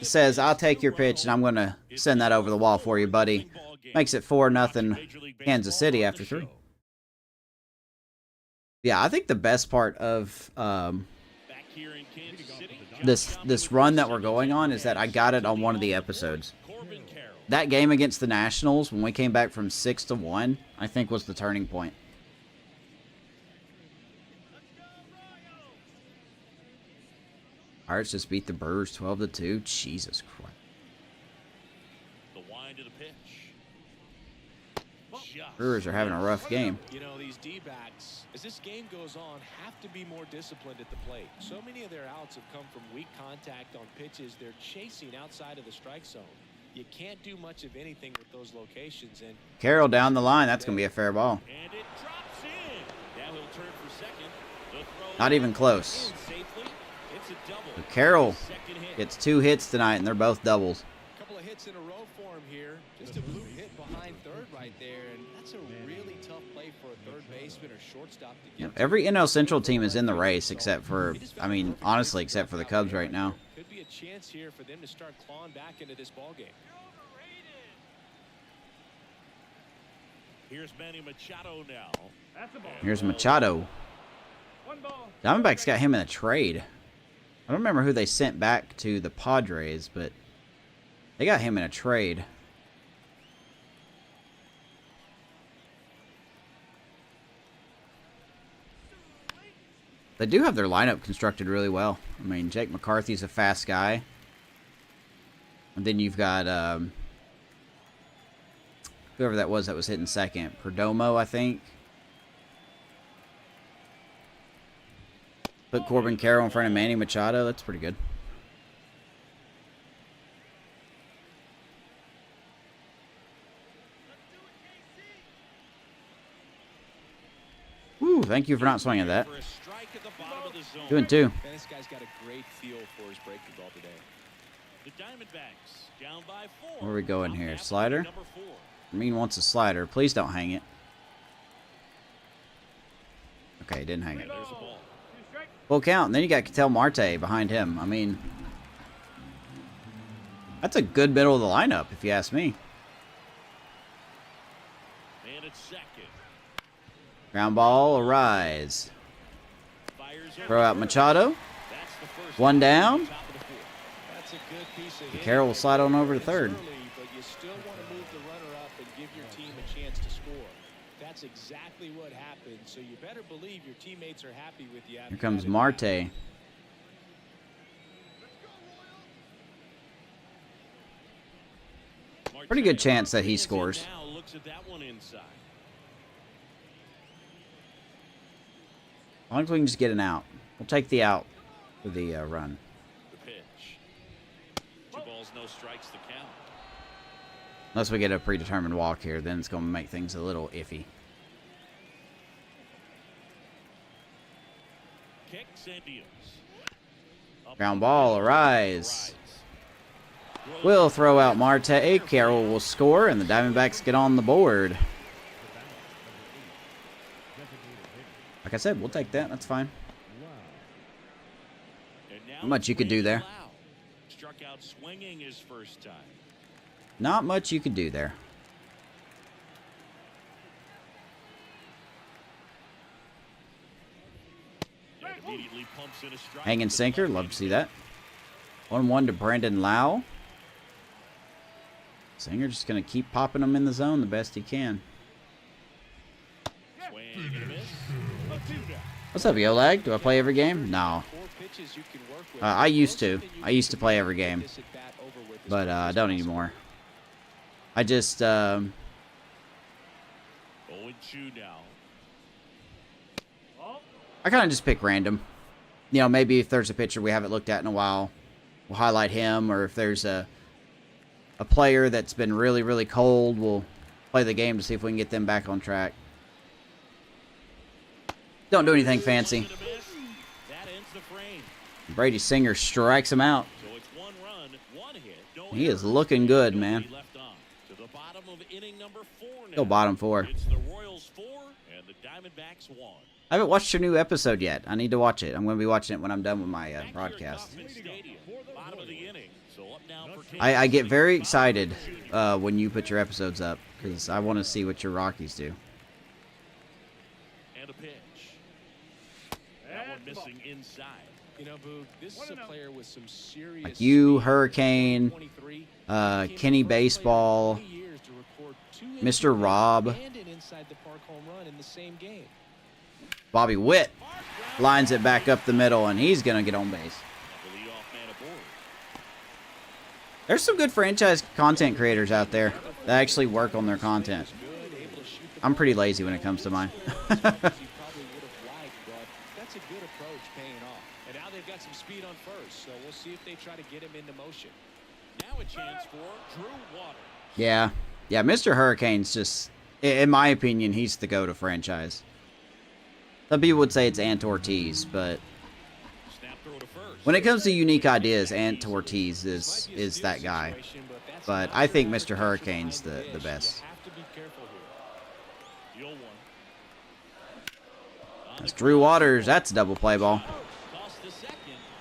says, I'll take your pitch, and I'm going to send that over the wall for you, buddy. Makes it 4-0 Kansas City after 3. Yeah, I think the best part of Back here in Kansas City, this run that we're going on is that I got it on one of the episodes. Corbin Carroll. That game against the Nationals, when we came back from 6-1, I think was the turning point. Pirates just beat the Brewers 12-2. Jesus Christ. The wind of the pitch. Just Brewers are having a rough game. You know, these D-backs, as this game goes on, have to be more disciplined at the plate. So many of their outs have come from weak contact on pitches they're chasing outside of the strike zone. You can't do much of anything with those locations. And Carroll down the line. That's going to be a fair ball. And it drops in. Now he'll turn for second. The throw Not even close. in safely. It's a double. So Carroll Second hit. gets 2 hits tonight, and they're both doubles. a couple of hits in a row for him here. Just a blue hit behind third right there. And that's a really tough play for a third baseman or shortstop to get to. Every NL Central team is in the race except for, I mean, honestly, except for the Cubs right now. Could be a chance here for them to start clawing back into this ballgame. Here's Manny Machado now. Here's Machado. Diamondbacks got him in a trade. I don't remember who they sent back to the Padres, but they got him in a trade. They do have their lineup constructed really well. I mean, Jake McCarthy's a fast guy. And then you've got whoever that was hitting second. Perdomo, I think. Put Corbin Carroll in front of Manny Machado. That's pretty good. Woo, thank you for not swinging that. For a strike at the bottom of the zone. 2-2. And this guy's got a great feel for his breaking ball today. The Diamondbacks down by 4. Where are we going Top here? half of Slider? number 4. Mean wants a slider. Please don't hang it. Okay, he didn't hang it. There's a ball. Full count. And then you got Ketel Marte behind him. I mean, that's a good middle of the lineup, if you ask me. And it's second. Ground ball, arise. Fires Throw out Machado. That's the first. One down. Top of the 4th. That's a good piece of And hitting. Carroll will slide on over to third. It's early, but you still want to move the runner up and give your team a chance to score. That's exactly what happened, so you better believe your teammates are happy with you. Here comes Marte. Pretty good chance that he scores. Now looks at that one inside. As long as we can just get an out. We'll take the out for the run. The pitch. 2 balls, no strikes, the count. Unless we get a predetermined walk here, then it's going to make things a little iffy. Kicks and deals. Up Ground the ball, middle. arise. Throws We'll throw out Marte. Carroll will score, and the Diamondbacks get on the board. Like I said, we'll take that. That's fine. And now Not much you could do there. Lau. Struck out swinging his first time. Not much you could do there. And immediately pumps in a strike. Hanging sinker. Love to see that. 1-1 to Brandon Lau. Singer just going to keep popping them in the zone the best he can. Swing and a miss. A 2-down. What's up, Yolag? Do I play every game? No. 4 pitches you can work with. I used to. Most of them I used to play every game. this at bat over with as But quickly I as don't possible. anymore. I just, 0-2 now. I kind of just pick random. You know, maybe if there's a pitcher we haven't looked at in a while, we'll highlight him. Or if there's a player that's been really, really cold, we'll play the game to see if we can get them back on track. Don't do anything fancy. Swing and a miss. That ends the frame. Brady Singer strikes him out. So it's 1 run, 1 hit. No He is errors. looking good, Nobody man. left on. To the bottom of inning number 4 now. Go bottom 4. It's the Royals 4 and the Diamondbacks 1. I haven't watched your new episode yet. I need to watch it. I'm going to be watching it when I'm done with my Back here at broadcast. Kauffman Stadium, bottom of the inning. So up now for I get Kansas very City. excited when you put your episodes up because I want to see what your Rockies do. And a pitch. missing inside. You know, Boog, this is a player with some serious Like you, speed. Hurricane, 23, Kenny Baseball, Mr. Rob, and an inside the park home run in the same game. Bobby Witt lines it back up the middle, and he's going to get on base. The leadoff man aboard. There's some good franchise content creators out there that actually work on their content. I'm pretty lazy when it comes to mine. That's a good approach paying off. And now they've got some speed on first, so we'll see if they try to get him into motion. Now a chance for Drew Waters. Yeah, Mr. Hurricane's just, in my opinion, he's the go-to franchise. Some people would say it's Ant Ortiz, but Snap throw to first. when it comes to unique ideas, Ant Ortiz is that guy. But I think Mr. Hurricane's the best. You have to be careful here. 0-1. That's Drew Waters. That's a double play ball. Toss to second.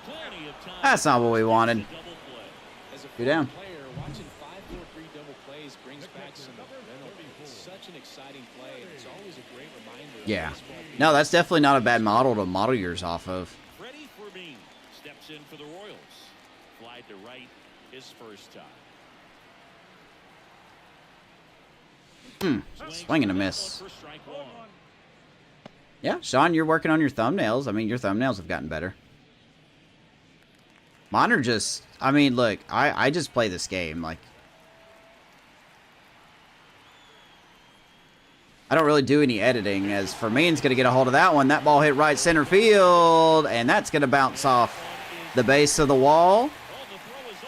Plenty of time. That's not what we wanted. Double play. As a Two down. player, watching 5-4-3 double plays brings back some adrenaline. It's such an exciting play, and it's always a great reminder of Yeah. baseball being No, that's definitely not a bad model to model yours off of. Freddie Fermin steps in for the Royals. Flied to right his first time. Swing and a miss. For strike one. Yeah, Sean, you're working on your thumbnails. I mean, your thumbnails have gotten better. Mine are just, I mean, look, I just play this game. Like, I don't really do any editing, as Fermin's going to get a hold of that one. That ball hit right center field, and that's going to bounce off the base of the wall.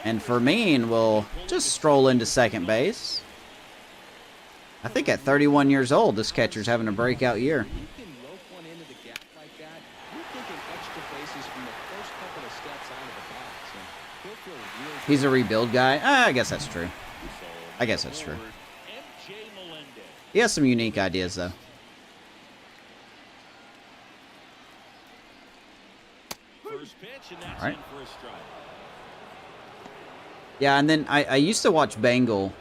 And Fermin will just stroll into second base. I think at 31 years old, this catcher's having a breakout year. You can loaf one into the gap like that. You're thinking extra bases from the first couple of steps out of the box. And he'll feel really He's a rebuild guy. I guess that's true. I guess that's true. MJ Melendez. He has some unique ideas, though. First pitch, and that's All right. in for a strike. Yeah, and then I used to watch Bengal,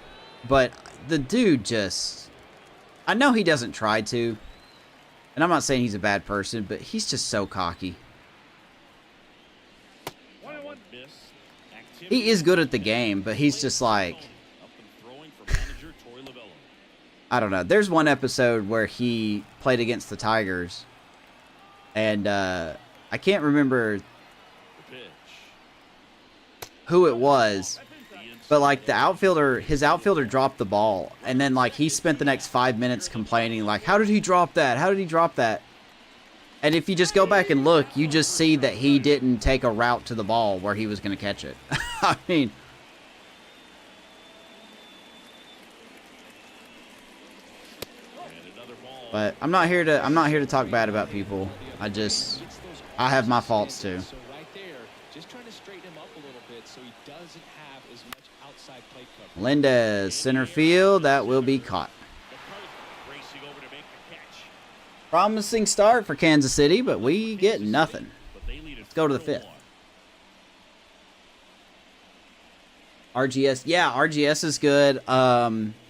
but the dude just, I know he doesn't try to, and I'm not saying he's a bad person, but he's just so cocky. Miss. He is good at the game, but he's just like, Up and throwing for manager Troy Lavello. I don't know. There's one episode where he played against the Tigers, and I can't remember The pitch. who it was, but like his outfielder dropped the ball, and then like he spent the next 5 minutes complaining, like, how did he drop that? How did he drop that? And if you just go back and look, you just see that he didn't take a route to the ball where he was going to catch it. I mean, And another ball. but I'm not here to talk bad about people. I have my faults too. So right there, just trying to straighten him up a little bit so he doesn't have as much outside plate coverage. Melendez, center field, that will be caught. McCarthy racing over to make the catch. Promising start for Kansas City, but we get nothing. But they lead it Let's go to the 4-1. fifth. RGS, yeah, RGS is good.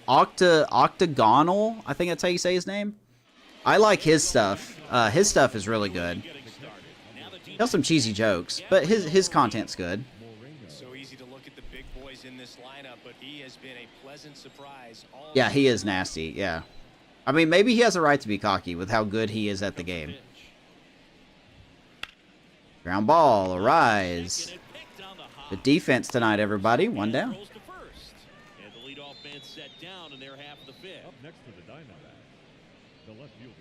Octagonal, I think that's how you say his name. I like his stuff. His stuff is really good. Getting started. Now the He has some cheesy jokes, but his content's good. It's so easy to look at the big boys in this lineup, but he has been a pleasant surprise all Yeah, he is nasty, yeah. I mean, maybe he has a right to be cocky with how good he is at the game. pitch. Ground ball, a rise. Getting it picked on the hop. The defense tonight, everybody. One down. Throws to first. And the leadoff man set down in their half of the fifth. Up next for the Diamondbacks, the left fielder.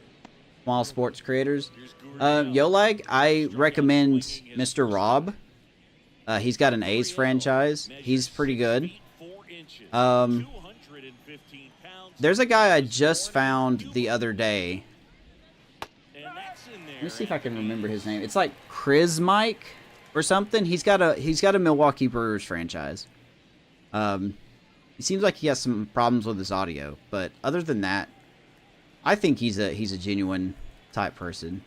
Small sports creators. Here's Gurriel. Yolag, I recommend Mr. Rob. He's got an A's franchise. He's pretty good. 4 inches, Um, 215 pounds, There's a guy I just found the other day. and that's in there. Let me see if I can remember his name. It's like Chris Mike or something. He's got a Milwaukee Brewers franchise. He seems like he has some problems with his audio, but other than that, I think he's a genuine type person.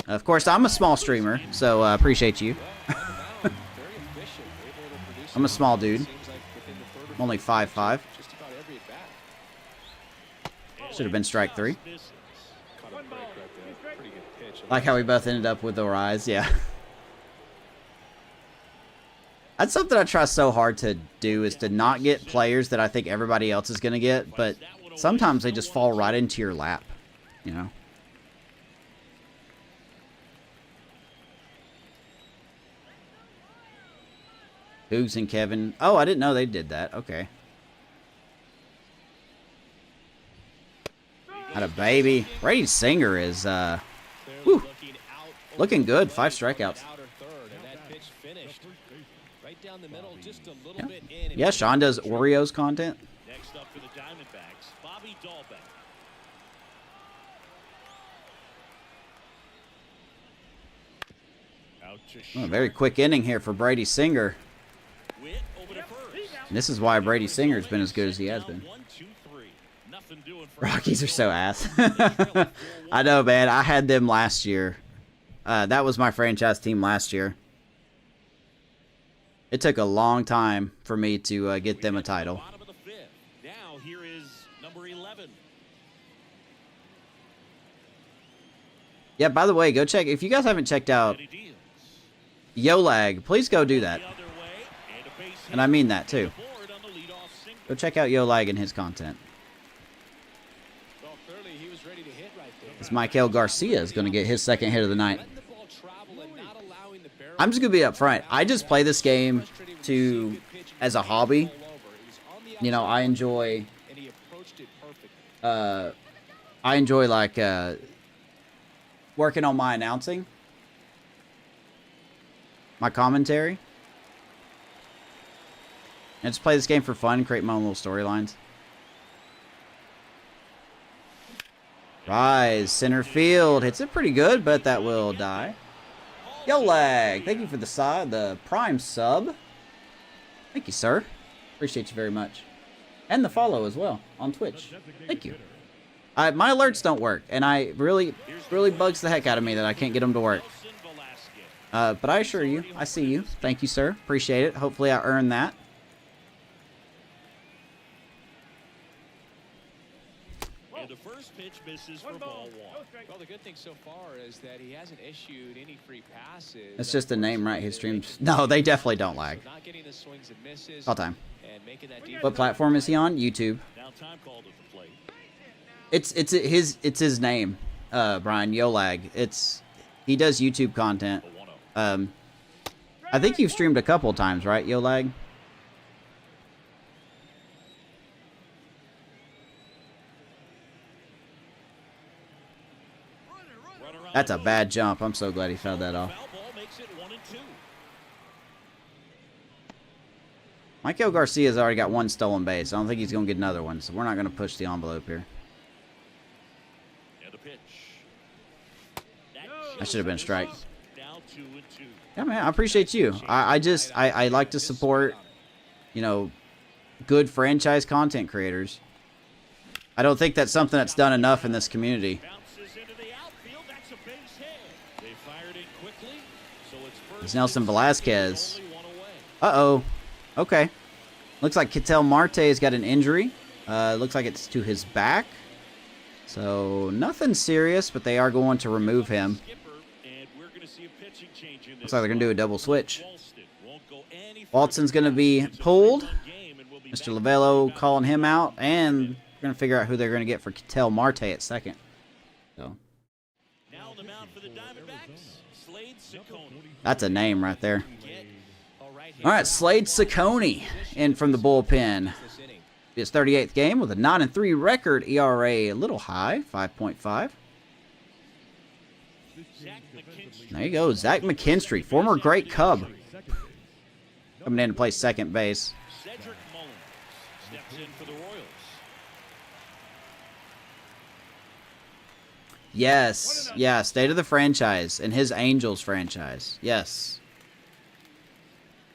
Of course, I'm a small streamer, so appreciate you. Very efficient, able to produce I'm a small dude. seems like within the third or I'm only fourth 5'5". just about every at bat. Should have been strike 3. Misses. Caught a break right Like how we both ended up with Orize, yeah. That's something I try so hard to do, is to not get players that I think everybody else is going to get, but sometimes they just fall right into your lap, you know? Hoogs and Kevin. Oh, I didn't know they did that. Okay. Had a baby. Brady Singer is, whew, looking good. 5 strikeouts. Yeah, Sean does Oreos content. Next up for the Diamondbacks, Bobby Dahlbeck. Oh, a very quick inning here for Brady Singer. And this is why Brady Singer's been as good as he has been. Rockies are so ass. I know, man. I had them last year. That was my franchise team last year. It took a long time for me to get them a title. Now here is number 11. Yeah, by the way, go check. If you guys haven't checked out Yolag, please go do that. And I mean that, too. Go check out Yolag and his content. As Michael Garcia is going to get his second hit of the night. I'm just going to be up front. I just play this game as a hobby. You know, I enjoy like working on my announcing, my commentary. And just play this game for fun, create my own little storylines. Rise, center field. Hits it pretty good, but that will die. Yo Lag, thank you for the Prime sub. Thank you, sir. Appreciate you very much. And the follow as well on Twitch. Thank you. My alerts don't work, and I really bugs the heck out of me that I can't get them to work. But I assure you, I see you. Thank you, sir. Appreciate it. Hopefully I earned that. The first pitch misses for ball 1. Well, the good thing so far is that he hasn't issued any free passes. That's just the name, right? His streams. No, they definitely don't lag. Not getting the swings and misses. All time. And making that deep. What platform is he on? YouTube. Now time called at the plate. It's his name, Brian Yolag. He does YouTube content. I think you've streamed a couple times, right, Yolag? That's a bad jump. I'm so glad he fouled that off. Michael Garcia's already got 1 stolen base. I don't think he's going to get another one, so we're not going to push the envelope here. That should have been a strike. Yeah, man, I appreciate you. I like to support, you know, good franchise content creators. I don't think that's something that's done enough in this community. It's Nelson Velasquez. Uh-oh. Okay. Looks like Ketel Marte has got an injury. Looks like it's to his back. So, nothing serious, but they are going to remove him. Looks like they're going to do a double switch. Walton's going to be pulled. Mr. Lovello calling him out. And we're going to figure out who they're going to get for Ketel Marte at second. So. That's a name right there. All right, Slade Ciccone in from the bullpen. His 38th game with a 9-3 record. ERA a little high, 5.5. There you go, Zach McKinstry, former great Cub, coming in to play second base. Cedric Mullins steps in for the Royals. Yes, yeah, state of the franchise and his Angels franchise. Yes.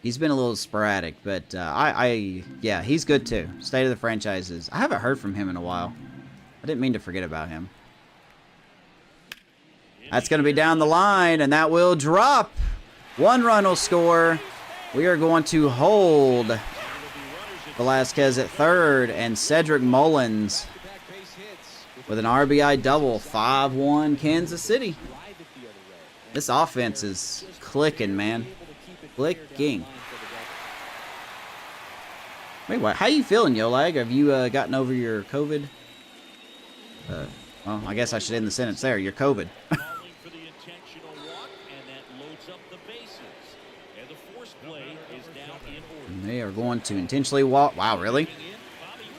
He's been a little sporadic, but yeah, he's good too. State of the franchises. I haven't heard from him in a while. I didn't mean to forget about him. That's going to be down the line, and that will drop. 1 run will score. We are going to hold Velasquez at third, and Cedric Mullins with an RBI double. 5-1 Kansas City. This offense is clicking, man. Clicking. Wait, what? How you feeling, Yolag? Have you gotten over your COVID? Well, I guess I should end the sentence there. Your COVID. They are going to intentionally walk. Wow, really?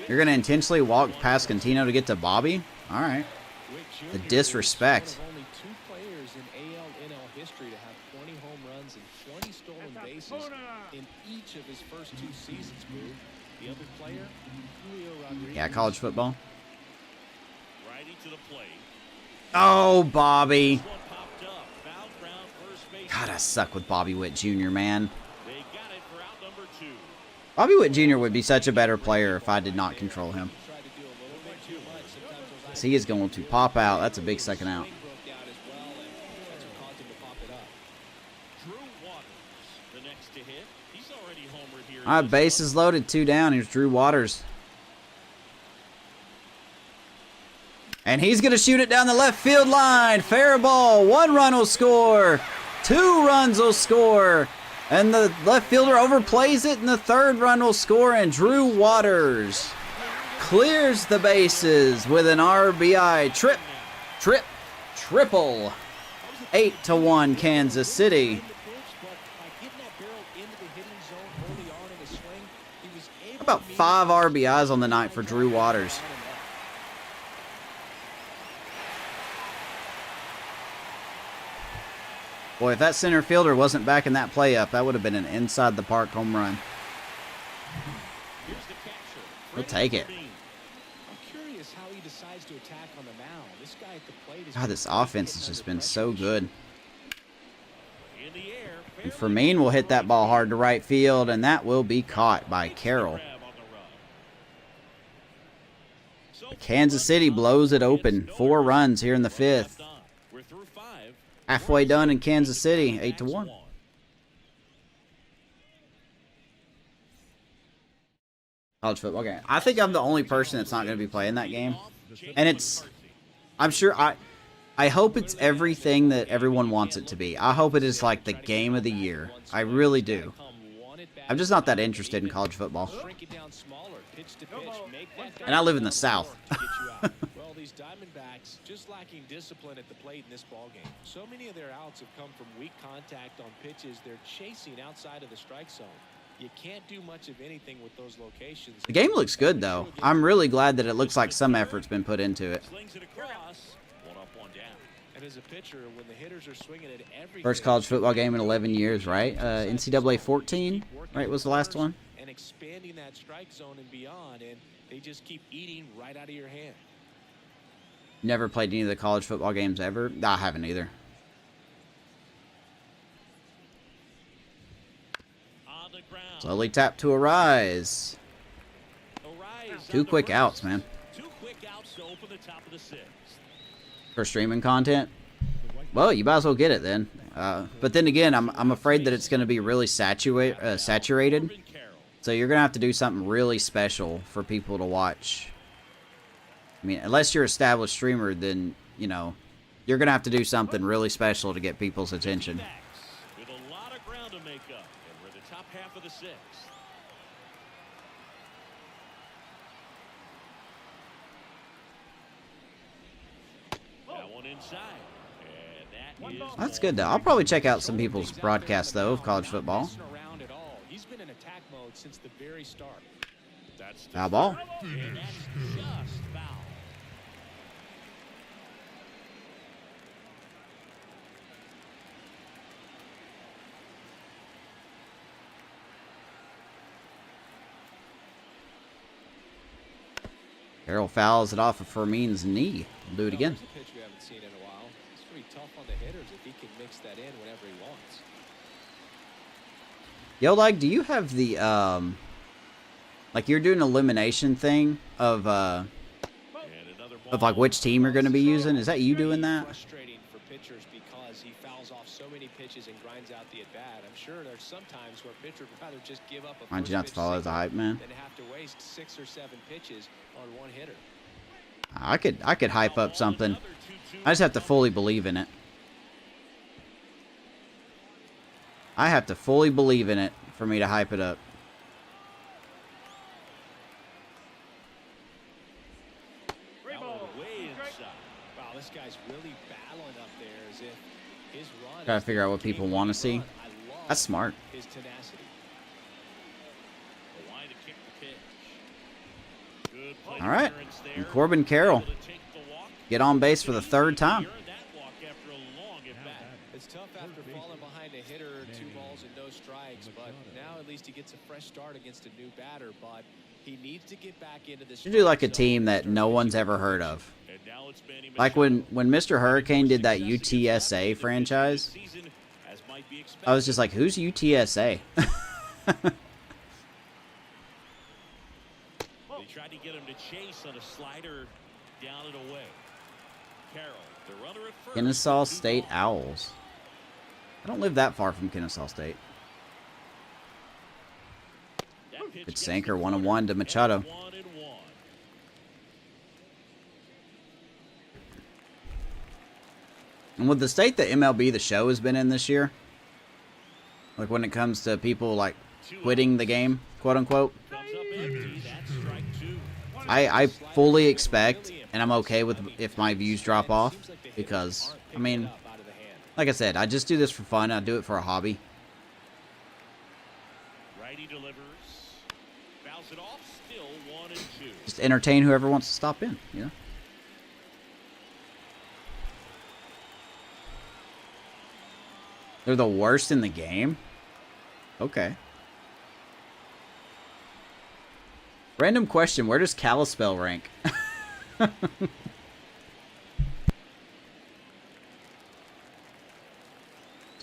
You're going to intentionally walk past Contino to get to Bobby? All right. The disrespect. Only 2 players in AL NL history to have 20 home runs and 20 stolen bases in each of his first 2 seasons, Boo. The other player, Julio Rodriguez. Yeah, college football. Righty to the plate. Oh, Bobby. This one popped up. Foul ground, first base. God, I suck with Bobby Witt Jr., man. They got it for out number 2. Bobby Witt Jr. would be such a better player if I did not control him. Tried to do a little bit too much. Sometimes those 'Cause he is going to pop out. That's a big second out. broke out as well, and that's what caused him to pop it up. Drew Waters, the next to hit. He's already homered here. All right, bases loaded, 2 down. Here's Drew Waters. And he's going to shoot it down the left field line. Fair ball. 1 run will score. 2 runs will score. And the left fielder overplays it, and the 3rd run will score. And Drew Waters clears the bases with an RBI triple. 8-1 Kansas City. About 5 RBIs on the night for Drew Waters. Boy, if that center fielder wasn't backing that play up, that would have been an inside the park home run. We'll take it. I'm curious how he decides to attack on the mound. This guy at the plate is God, this offense has just been so good. In the air. And Fermin will hit that ball hard to right field, and that will be caught by Carroll. Kansas City blows it open. 4 runs here in the 5th. We're through 5. Halfway done in Kansas City, 8-1. College football game. I think I'm the only person that's not going to be playing that game. And I'm sure, I hope it's everything that everyone wants it to be. I hope it is like the game of the year. I really do. I'm just not that interested in college football. And I live in the South. Well, these Diamondbacks just lacking discipline at the plate in this ballgame. So many of their outs have come from weak contact on pitches they're chasing outside of the strike zone. You can't do much of anything with those locations. The game looks good, though. I'm really glad that it looks like some effort's been put into it. Slings it across. 1 up, 1 down. And as a pitcher, when the hitters are swinging at everything, First college football game in 11 years, right? NCAA 14, right, was the last one? and expanding that strike zone and beyond, and they just keep eating right out of your hand. Never played any of the college football games ever? I haven't either. On the ground. Slowly tap to Arise. Arise 2 quick outs, man. 2 quick outs to open the top of the 6th. For streaming content? Well, you might as well get it then. But then again, I'm afraid that it's going to be really saturated. So you're going to have to do something really special for people to watch. I mean, unless you're an established streamer, then, you know, you're going to have to do something really special to get people's attention. With a lot of ground to make up, and we're the top half of the 6th. That one inside. And that is That's good, though. I'll probably check out some people's broadcasts, though, of college football. Around at all. He's been in attack mode since the very start. That's Foul ball. and that's just foul. Carroll fouls it off of Fermin's knee. We'll do it again. There's a pitch we haven't seen in a while. It's pretty tough on the hitters if he can mix that in whenever he wants. Yo, like, do you have the, like, you're doing an elimination thing of like, which team you're going to be using? Is that you doing that? Frustrating for pitchers because he fouls off so many pitches and grinds out the at-bat. I'm sure there's some times where a pitcher would rather just give up a Mind you not to first-pitch follow the single hype, man. than have to waste 6 or 7 pitches on one hitter. I could hype up something. I just have to fully believe in it. I have to fully believe in it for me to hype it up. That one way inside. Wow, this guy's really battling up there as if his run. Try to figure out what people want to see. That's smart. His tenacity. The line to kick the pitch. Good play All right. clearance there. And Corbin Carroll Able to take the walk. get on base for the third time. He earned that walk after a long at-bat. It's tough after falling behind a hitter, 2 balls and no strikes, but now at least he gets a fresh start against a new batter, but he needs to get back into this. You do like a team that no one's ever heard of. And now it's Manny Like when Mr. Hurricane did that UTSA franchise, season, as might be I was just like, who's UTSA? They tried to get him to chase on a slider down and away. Carroll, the runner at first. Kennesaw State Owls. I don't live that far from Kennesaw State. That pitch Good gets sinker, the 1-1 corner, to Machado. and 1-1. And with the state that MLB The Show has been in this year, like when it comes to people like quitting the game, quote unquote, Comes up empty. That's strike 2. I fully expect, and I'm okay with if my views drop off, because, I mean, like I said, I just do this for fun. I do it for a hobby. Righty delivers. Fouls it off. Still 1-2. Just entertain whoever wants to stop in, you know? They're the worst in the game? Okay. Random question, where does Kalispell rank? Shout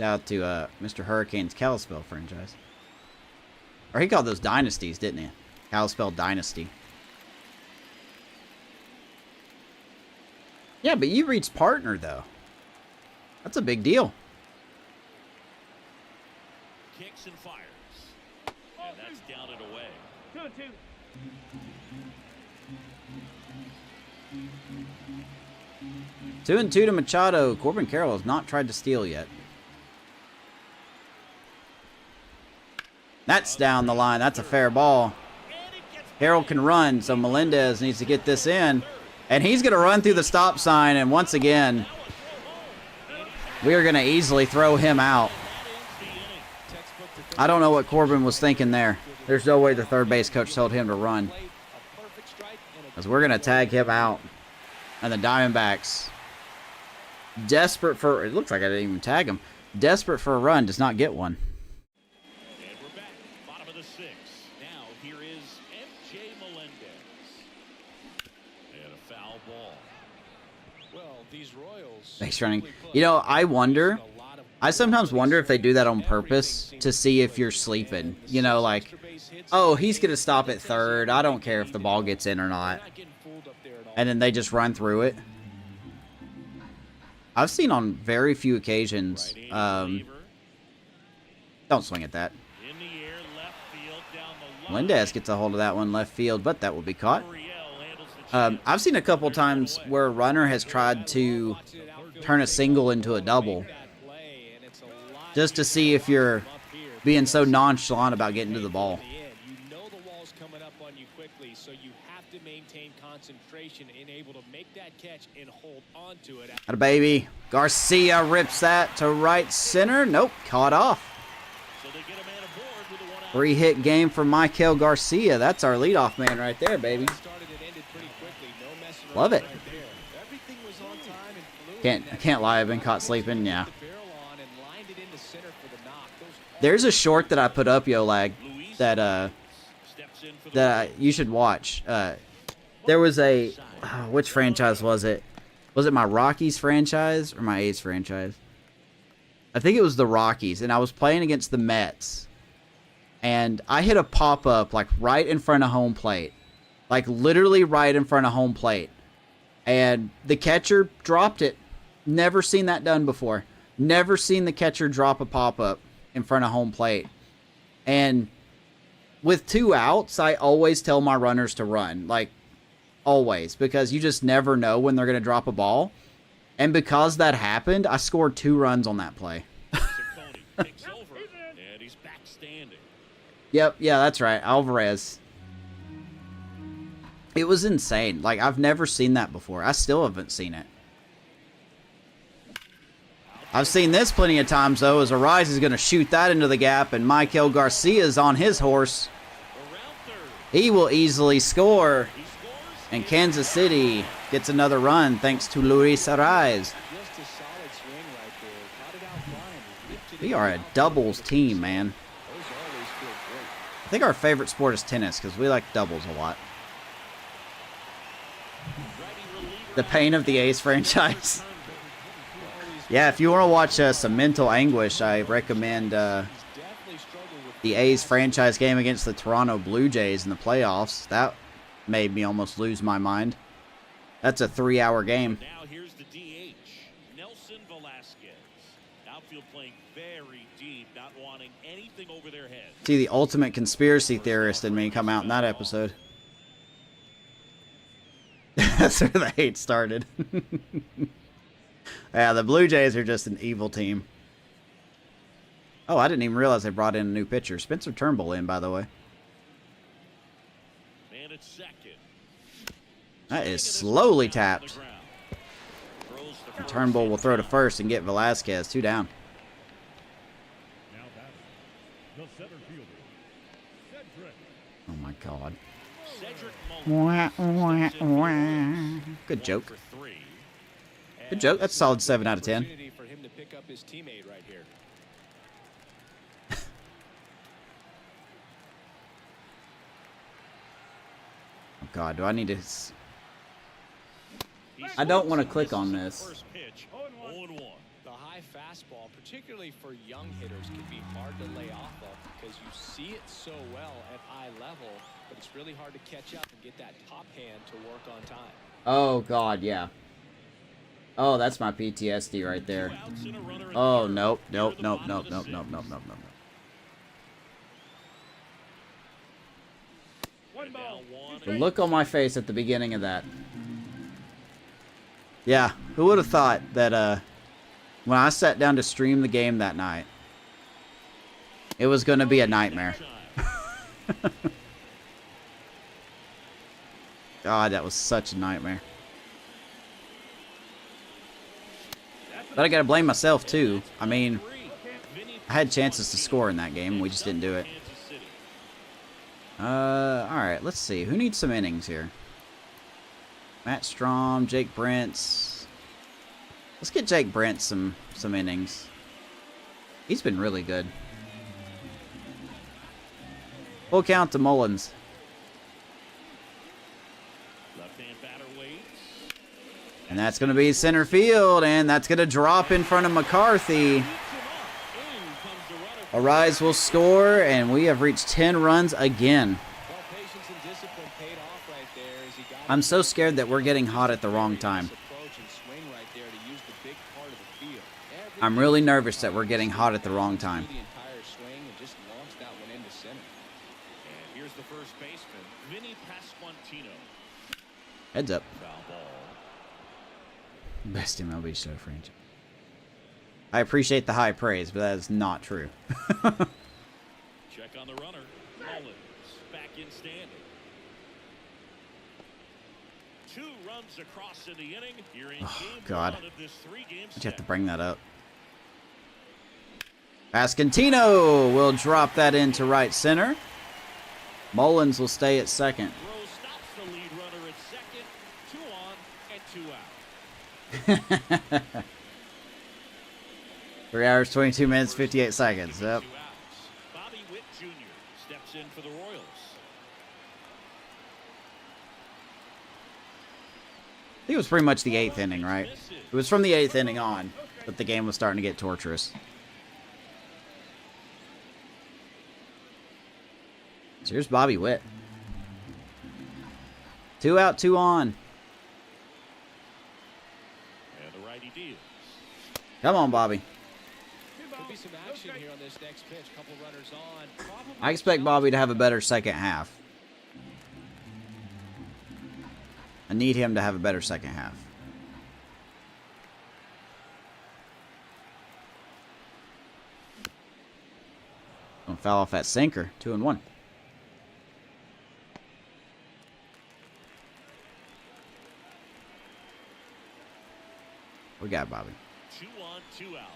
out to Mr. Hurricane's Kalispell franchise. Or he called those dynasties, didn't he? Kalispell Dynasty. Yeah, but you reached partner, though. That's a big deal. Kicks and fires. And that's down and away. 2-2 to Machado. Corbin Carroll has not tried to steal yet. That's down the line. That's a fair ball. Carroll can run, so Melendez needs to get this in. And he's going to run through the stop sign, and once again, we are going to easily throw him out. I don't know what Corbin was thinking there. There's no way the third base coach told him to run. Because we're going to tag him out. And the Diamondbacks, desperate for... It looks like I didn't even tag him. Desperate for a run, does not get one. And we're back. Bottom of the 6th. Now here is M.J. Melendez. And a foul ball. Well, these Royals. Base running. You know, I sometimes wonder if they do that on purpose to see if you're sleeping. You know, like, oh, he's going to stop at third. I don't care if the ball gets in or not. And then they just run through it. I've seen on very few occasions. Don't swing at that. In the air, left field, down the line. Melendez gets a hold of that one left field, but that will be caught. Gurriel handles the chance. I've seen a couple times where a runner has tried to turn a single into a double, just to see if you're being so nonchalant about getting to the ball. You know the wall's coming up on you quickly, so you have to maintain concentration and able to make that catch and hold on to it. Atta baby. Garcia rips that to right center. Nope, caught off. So they get a man aboard with a 1-out. 3-hit game from Michael Garcia. That's our leadoff man right there, baby. Started and ended pretty quickly. No messing around Love it. right there. Everything was on time and fluid. I can't lie, I've been caught sleeping, yeah. The barrel on and lined it into center for the knock. There's a short that I put up, Yolag, that Steps in for the you should watch. There was a which franchise was it? Was it my Rockies franchise or my A's franchise? I think it was the Rockies, and I was playing against the Mets. And I hit a pop-up like right in front of home plate. Like literally right in front of home plate. And the catcher dropped it. Never seen that done before. Never seen the catcher drop a pop-up in front of home plate. And with 2 outs, I always tell my runners to run. Like, always. Because you just never know when they're going to drop a ball. And because that happened, I scored 2 runs on that play. Ciccone takes over. he's back standing. Yep, yeah, that's right. Alvarez. It was insane. Like, I've never seen that before. I still haven't seen it. I've seen this plenty of times, though, as Arise is going to shoot that into the gap, and Michael Garcia's on his horse. He will easily score. And Kansas City gets another run thanks to Luis Arise. We are a doubles team, man. I think our favorite sport is tennis because we like doubles a lot. The pain of the A's franchise. Yeah, if you want to watch some mental anguish, I recommend the A's franchise game against the Toronto Blue Jays in the playoffs. That made me almost lose my mind. That's a 3-hour game. Now here's the DH, Nelson Velasquez. Outfield playing very deep, not wanting anything over their head. See the ultimate conspiracy theorist in me come out in that episode. That's where the hate started. Yeah, the Blue Jays are just an evil team. Oh, I didn't even realize they brought in a new pitcher. Spencer Turnbull in, by the way. Man at second. That is slowly tapped. And Turnbull will throw to first and get Velasquez. 2 down. Now batting, the center fielder, Cedric. Oh my God. Good joke. Good joke. That's a solid 7 out of 10. For him to pick up his teammate right here. Oh God, do I need to... I don't want to click on this. First pitch, 0-1. The high fastball, particularly for young hitters, can be hard to lay off of because you see it so well at eye level, but it's really hard to catch up and get that top hand to work on time. Oh God, yeah. Oh, that's my PTSD right there. Oh, nope, nope, nope, nope, nope, nope, nope, nope, nope. The look on my face at the beginning of that. Yeah, who would have thought that when I sat down to stream the game that night, it was going to be a nightmare. God, that was such a nightmare. But I got to blame myself, too. I mean, I had chances to score in that game. We just didn't do it. Alright, let's see. Who needs some innings here? Matt Strom, Jake Brent's. Let's get Jake Brent some innings. He's been really good. Full count to Mullins. Left-hand batter waits. And that's going to be center field, and that's going to drop in front of McCarthy. Arise will score, and we have reached 10 runs again. I'm so scared that we're getting hot at the wrong time. I'm really nervous that we're getting hot at the wrong time. Here's the first baseman, Vinny Pasquantino. Heads up. Foul ball. Best MLB show franchise. I appreciate the high praise, but that is not true. Check on the runner. Mullins back in standing. 2 runs across in the inning. You're in game God. 1 of this 3-game You set. have to bring that up. Pasquantino will drop that into right center. Mullins will stay at second. Rose stops the lead runner at second. 2 on and 2 out. 3 hours, 22 minutes, 58 seconds. Yep. 2 outs. Bobby Witt Jr. steps in for the Royals. I think it was pretty much the 8th inning, right? It was from the 8th inning on that the game was starting to get torturous. So here's Bobby Witt. 2 out, 2 on. And the righty deals. Come on, Bobby. Could be some action here on this next pitch. Couple runners on. I expect Bobby to have a better second half. I need him to have a better second half. Foul off that sinker. 2-1. We got Bobby. 2 on, 2 outs.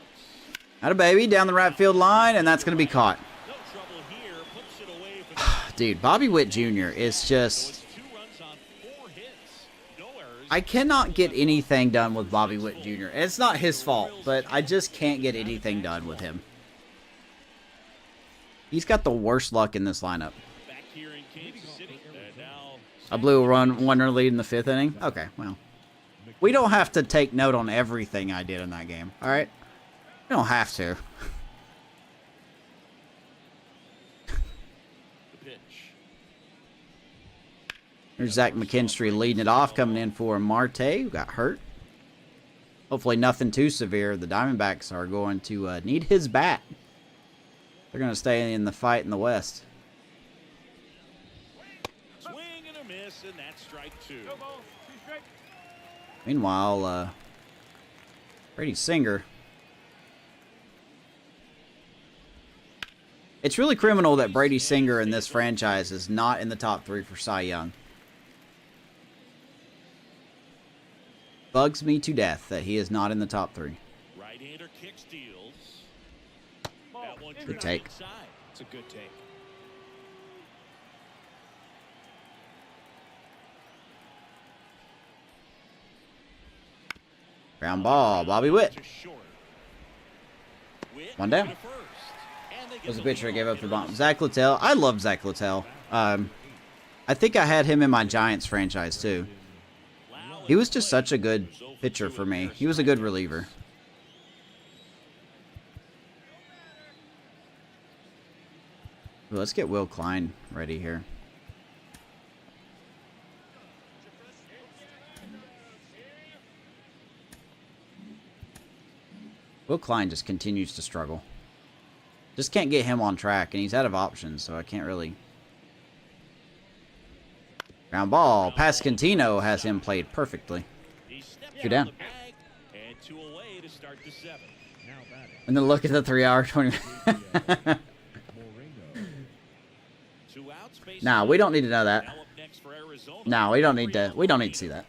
Out of baby down the right field line, and that's going to be caught. No trouble here. Puts it away for the Dude, Bobby Witt Jr. is just... 2 runs on 4 hits. No errors. I cannot get anything done with Bobby Witt Jr. It's not his fault, but I just can't get anything done with him. He's got the worst luck in this lineup. Back here in Kansas City. And now I blew a one-run lead in the 5th inning. Okay, well. We don't have to take note on everything I did in that game, all right? We don't have to. the pitch. There's Zach McKinstry leading it off, coming in for Marte, who got hurt. Hopefully nothing too severe. The Diamondbacks are going to need his bat. They're going to stay in the fight in the West. Swing and a miss, and that's strike 2. Meanwhile, Brady Singer. It's really criminal that Brady Singer in this franchise is not in the top 3 for Cy Young. Bugs me to death that he is not in the top 3. Right-hander kick steals. That one Good drifted take. inside. It's a good take. Ground ball, Bobby Witt. To short. Witt One down. to first. And they get Was a the pitcher I lead gave off up the in bomb. runs. Zach Littell. I love Zach Littell. I think I had him in my Giants franchise too. He was just such a good pitcher for me. He was a good reliever. Well, let's get Will Klein ready here. Will Klein just continues to struggle. Just can't get him on track, and he's out of options, so I can't really... Ground ball. Pascantino has him played perfectly. He stepped 2 down. the bag, and 2 away to start the 7th. Now batting. And then look at the 3-hour 20... Moreno. 2 outs, base Nah, we don't need to know that. Now up next for Arizona. No, we don't need to see that.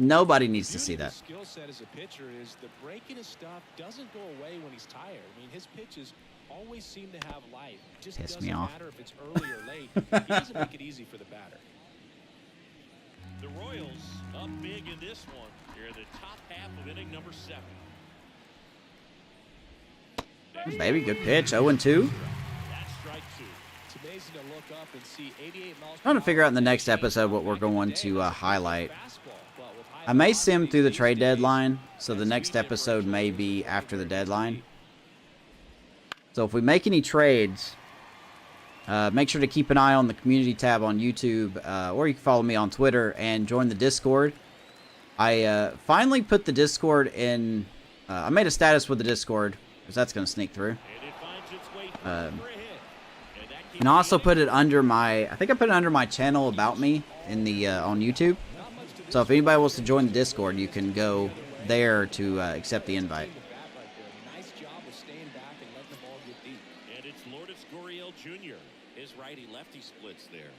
Nobody needs to see that. His skill set as a pitcher is the breaking his stuff doesn't go away when he's tired. I mean, his pitches always seem to have life. It just Piss doesn't me off. matter if it's early or late. He doesn't make it easy for the batter. The Royals up big in this one. Here in the top half of inning number 7. Baby, good pitch. 0-2. That's strike 2. It's amazing to look up and see 88 miles Trying to figure out in the next episode what we're going to highlight. I may sim through the trade deadline, so the next episode may be after the deadline. So if we make any trades, make sure to keep an eye on the community tab on YouTube, or you can follow me on Twitter and join the Discord. I finally put the Discord in... I made a status with the Discord, because that's going to sneak through. And it finds its way through for a hit. And that keeps And I also the put it under my... I think I put it under my channel About Me in the on YouTube. So if anybody wants to join the Discord, you can go there to accept the invite. Nice job of staying back and letting the ball get deep. And it's Lourdes Gurriel Jr. His righty-lefty splits there.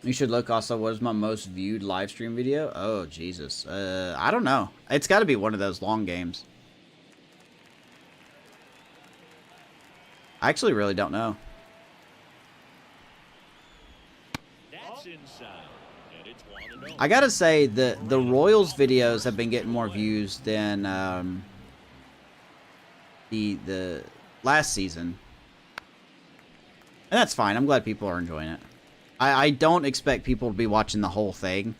You should look also, what is my most viewed live stream video? Oh, Jesus. I don't know. It's got to be one of those long games. I actually really don't know. That's inside. And it's 1-0. I gotta say, the Royals videos have been getting more views than the last season. And that's fine. I'm glad people are enjoying it. I don't expect people to be watching the whole thing.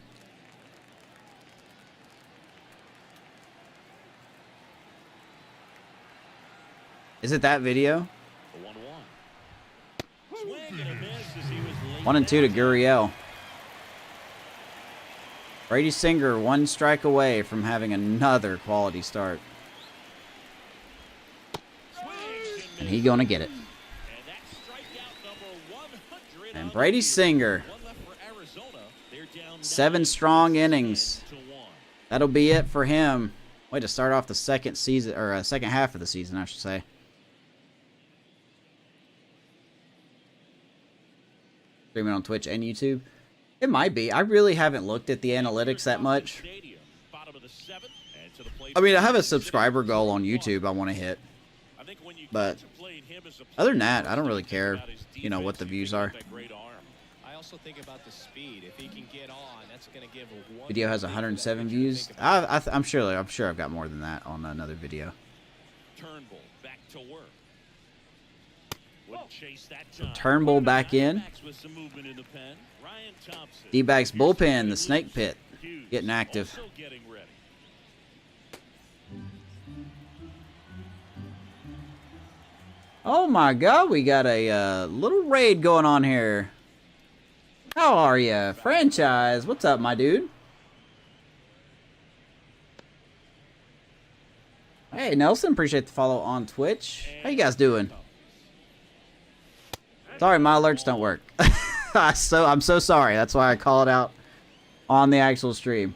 Is it that video? The 1-1. Swing and a miss as he was laid 1-2 to down. Gurriel. Brady Singer 1 strike away from having another quality start. Swings And he gonna get it. And that's strikeout number 100 And on Brady the year. Singer. One left for Arizona. They're down 7 9 strong innings. to 1. That'll be it for him. Way to start off the second season, or second half of the season, I should say. Streaming on Twitch and YouTube. It might be. I really haven't looked at the analytics that much. I mean, I have a subscriber goal on YouTube I want to hit. But other than that, I don't really care, you know, what the views are. I also think about the speed. If he can get on, that's going to give a Video has 107 views. I'm sure I've got more than that on another video. Turnbull back to work. Turnbull back in. D-backs bullpen, the snake pit, getting active. Oh my God, we got a little raid going on here. How are ya, Franchise? What's up, my dude? Hey, Nelson, appreciate the follow on Twitch. How you guys doing? Sorry, my alerts don't work. I'm so sorry. That's why I call it out on the actual stream.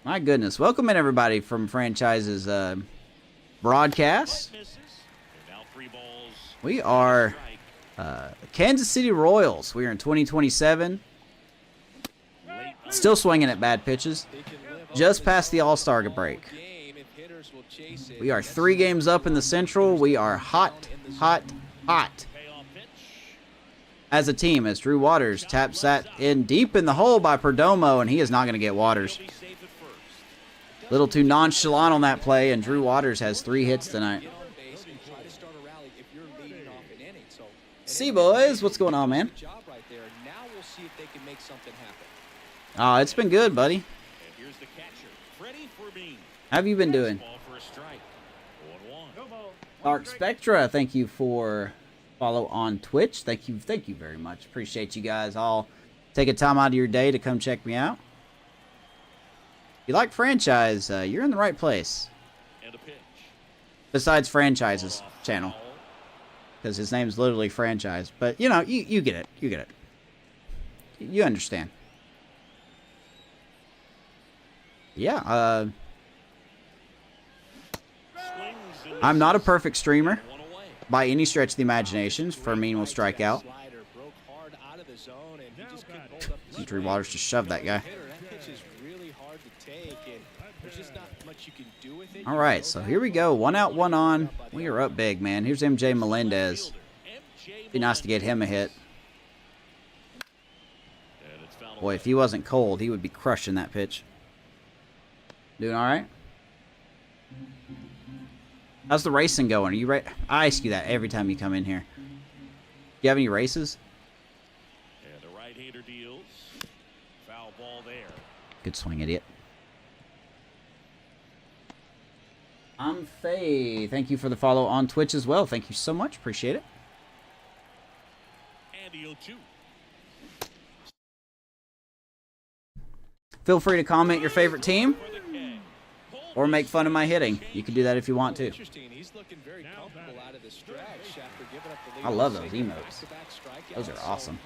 My goodness. Welcome in, everybody, from Franchise's broadcast. We are Kansas City Royals. We are in 2027. Still swinging at bad pitches. Just past the All-Star break. We are 3 games up in the Central. We are hot, hot, hot. As a team, as Drew Waters taps that in deep in the hole by Perdomo, and he is not going to get Waters. Little too nonchalant on that play, and Drew Waters has 3 hits tonight. See, boys, what's going on, man? Oh, it's been good, buddy. How have you been doing? Dark Spectra, thank you for follow on Twitch. Thank you very much. Appreciate you guys all taking time out of your day to come check me out. If you like Franchise, you're in the right place. Besides Franchise's channel, because his name's literally Franchise. But you know, you get it. You get it. You understand. Yeah. I'm not a perfect streamer by any stretch of the imagination. Fermin will strike out. Drew Waters just shoved that guy. All right, so here we go. 1 out, 1 on. We are up big, man. Here's MJ Melendez. Be nice to get him a hit. Boy, if he wasn't cold, he would be crushing that pitch. Doing all right? How's the racing going? Are you right? I ask you that every time you come in here. Do you have any races? And the right-hander deals. Foul ball there. Good swing, idiot. I'm Faye. Thank you for the follow on Twitch as well. Thank you so much. Appreciate it. And the 0-2. Feel free to comment your favorite team or make fun of my hitting. You can do that if you want to. I love those emotes. Those are awesome.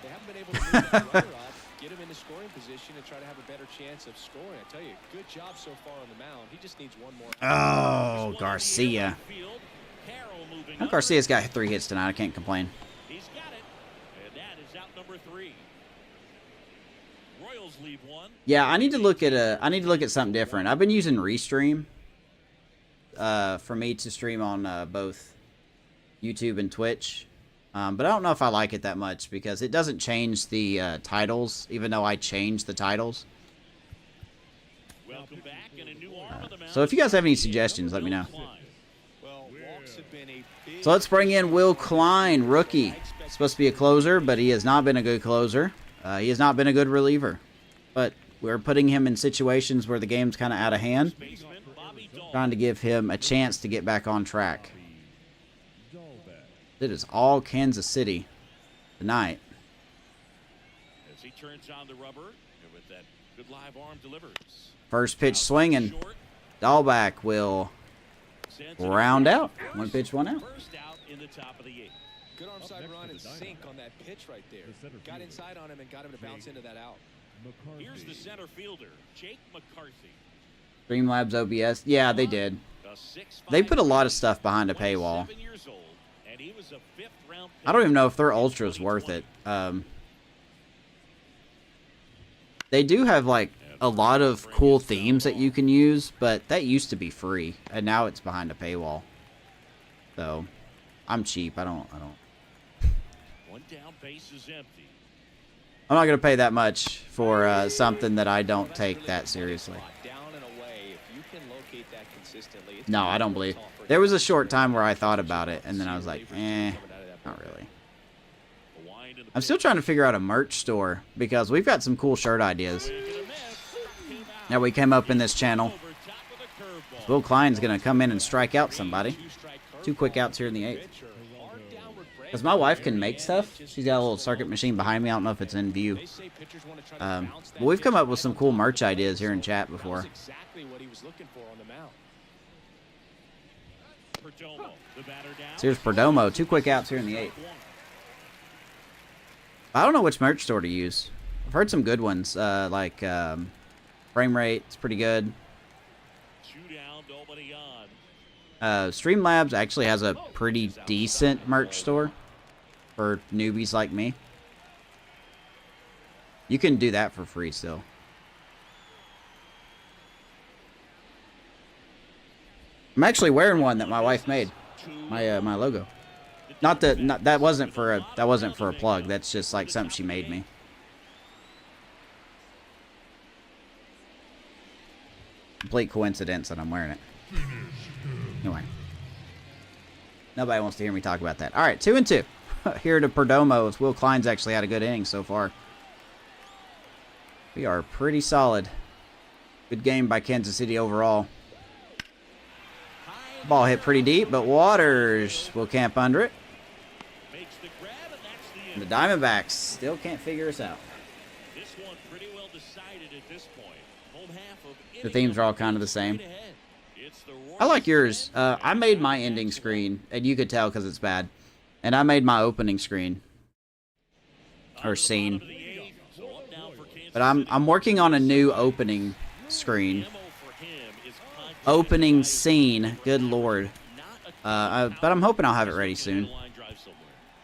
They haven't been able to move that runner up, get him into scoring position, and try to have a better chance of scoring. I tell you, good job so far on the mound. He just needs one more. Oh, Garcia. Well, Garcia's got 3 hits tonight. I can't complain. He's got it, and that is out number 3. Royals lead 1. Yeah, I need to look at something different. I've been using Restream for me to stream on both YouTube and Twitch. But I don't know if I like it that much because it doesn't change the titles, even though I change the titles. Welcome back, and a new arm of the mound. So if you guys have any suggestions, let me know. So let's bring in Will Klein, rookie. Supposed to be a closer, but he has not been a good closer. He has not been a good reliever. But we're putting him in situations where the game's kind of out of hand. Trying to give him a chance to get back on track. It is all Kansas City tonight. As he turns on the rubber, and with that good live arm delivers. First pitch swinging. Dahlback will round out. 1 pitch, 1 out. First out in the top of the 8th. Good arm side run and sink on that pitch right there. Got inside on him and got him to bounce into that out. Here's the center fielder, Jake McCarthy. Streamlabs OBS. Yeah, they did. They put a lot of stuff behind a paywall. I don't even know if their Ultra's worth it. They do have like a lot of cool themes that you can use, but that used to be free, and now it's behind a paywall. So, I'm cheap. I don't. One down, base is empty. I'm not gonna pay that much for something that I don't take that seriously. No, I don't believe. There was a short time where I thought about it, and then I was like, not really. I'm still trying to figure out a merch store, because we've got some cool shirt ideas that we came up in this channel. Will Klein's going to come in and strike out somebody. 2 quick outs here in the 8th. Because my wife can make stuff. She's got a little circuit machine behind me. I don't know if it's in view. But we've come up with some cool merch ideas here in chat before. So here's Perdomo. 2 quick outs here in the 8th. I don't know which merch store to use. I've heard some good ones, like Frame Rate. It's pretty good. Streamlabs actually has a pretty decent merch store for newbies like me. You can do that for free still. I'm actually wearing one that my wife made. My logo. That wasn't for a plug. That's just like something she made me. Complete coincidence that I'm wearing it. Anyway. Nobody wants to hear me talk about that. All right, 2-2. Here to Perdomo, as Will Klein's actually had a good inning so far. We are pretty solid. Good game by Kansas City overall. Ball hit pretty deep, but Waters will camp under it. And the Diamondbacks still can't figure us out. The themes are all kind of the same. I like yours. I made my ending screen, and you could tell because it's bad. And I made my opening screen. Or scene. But I'm working on a new opening screen. Opening scene. Good lord. But I'm hoping I'll have it ready soon.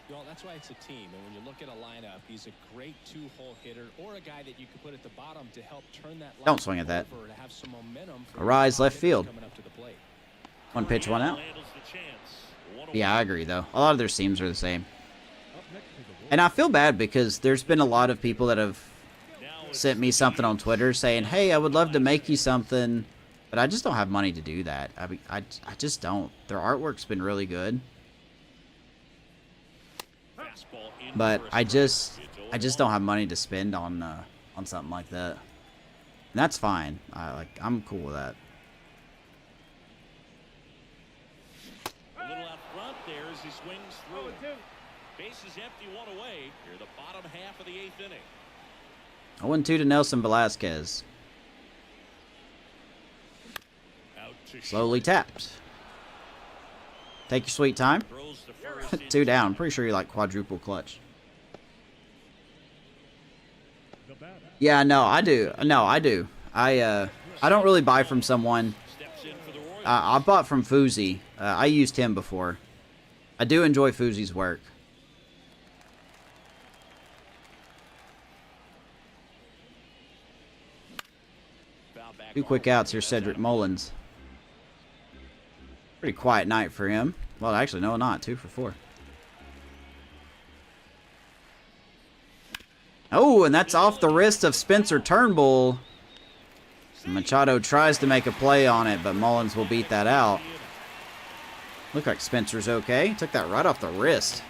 Well, that's why it's a team. And when you look at a lineup, he's a great 2-hole hitter or a guy that you could put at the bottom to help turn that line. Don't swing at that. Over to have some momentum A rise left field. coming up to the plate. 1 pitch, 1 out. Yeah, I agree, though. A lot of their seams are the same. And I feel bad because there's been a lot of people that have sent me something on Twitter saying, hey, I would love to make you something, but I just don't have money to do that. I mean, I just don't. Their artwork's been really good. But I just don't have money to spend on something like that. And that's fine. I'm cool with that. A little out front there as he swings through. Base is empty, 1 away. Here the bottom half of the 8th inning. 0-2 to Nelson Velasquez. Slowly tapped. Take your sweet time. 2 down. Pretty sure you like quadruple clutch. Yeah, no, I do. No, I do. I don't really buy from someone. I bought from Fuzi. I used him before. I do enjoy Fuzi's work. Two quick outs here, Cedric Mullins. Pretty quiet night for him. Well, actually, no, not. 2 for 4. Oh, and that's off the wrist of Spencer Turnbull. Machado tries to make a play on it, but Mullins will beat that out. Look like Spencer's okay. Took that right off the wrist.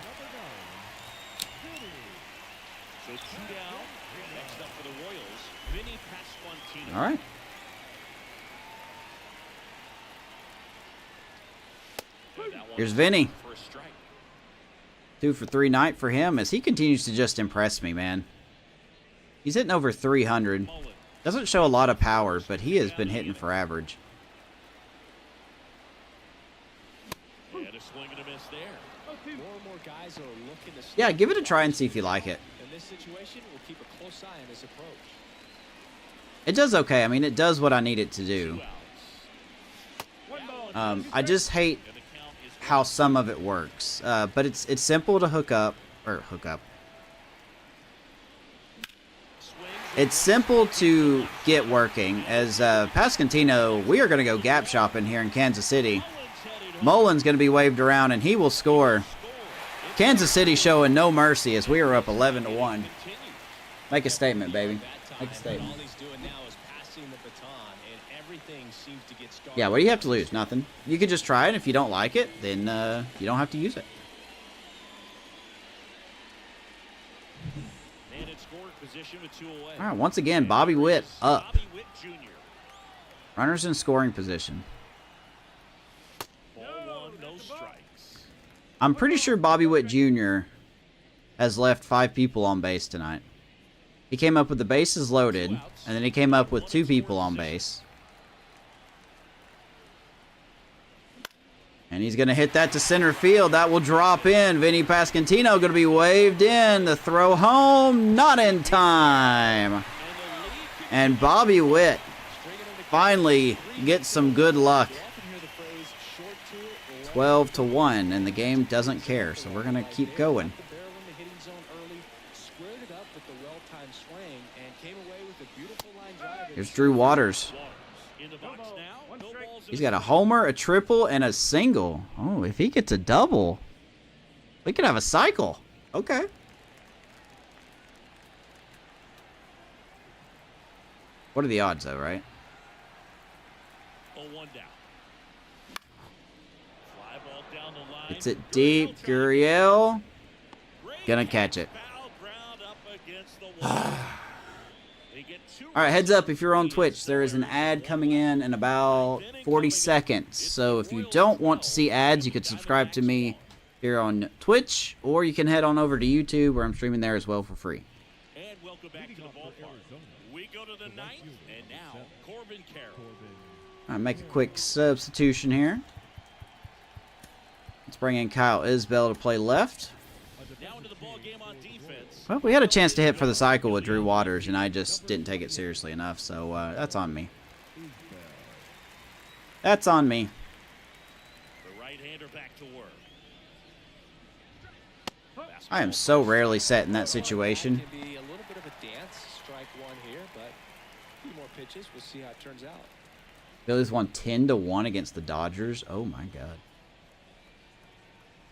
All right. Here's Vinny. 2 for 3 night for him as he continues to just impress me, man. He's hitting over 300. Doesn't show a lot of power, but he has been hitting for average. Yeah, give it a try and see if you like it. In this situation, we'll keep a close eye on his approach. It does okay. I mean, it does what I need it to do. I just hate how some of it works. But it's simple to hook up. It's simple to get working. As Pascantino, we are going to go gap shopping here in Kansas City. Mullen's going to be waved around, and he will score. Kansas City showing no mercy as we are up 11-1. Make a statement, baby. Make a statement. Yeah, what do you have to lose? Nothing. You could just try it. If you don't like it, then you don't have to use it. All right, once again, Bobby Witt up. Runners in scoring position. I'm pretty sure Bobby Witt Jr. has left 5 people on base tonight. He came up with the bases loaded, and then he came up with 2 people on base. And he's going to hit that to center field. That will drop in. Vinny Pascantino going to be waved in. The throw home, not in time. And Bobby Witt finally gets some good luck. 12-1, and the game doesn't care, so we're going to keep going. Here's Drew Waters. He's got a homer, a triple, and a single. Oh, if he gets a double, we could have a cycle. Okay. What are the odds, though, right? It's it deep. Gurriel. Gonna catch it. All right, heads up if you're on Twitch. There is an ad coming in about 40 seconds. So if you don't want to see ads, you could subscribe to me here on Twitch, or you can head on over to YouTube where I'm streaming there as well for free. And welcome back to the ballpark. We go to the 9th, and now Corbin Carroll. All right, make a quick substitution here. Let's bring in Kyle Isbell to play left. Now into the ball game on defense. Well, we had a chance to hit for the cycle with Drew Waters, and I just didn't take it seriously enough, so that's on me. That's on me. The right-hander back to work. I am so rarely set in that situation. Can be a little bit of a dance. Strike one here, but a few more pitches. We'll see how it turns out. Phillies won 10-1 against the Dodgers. Oh my God.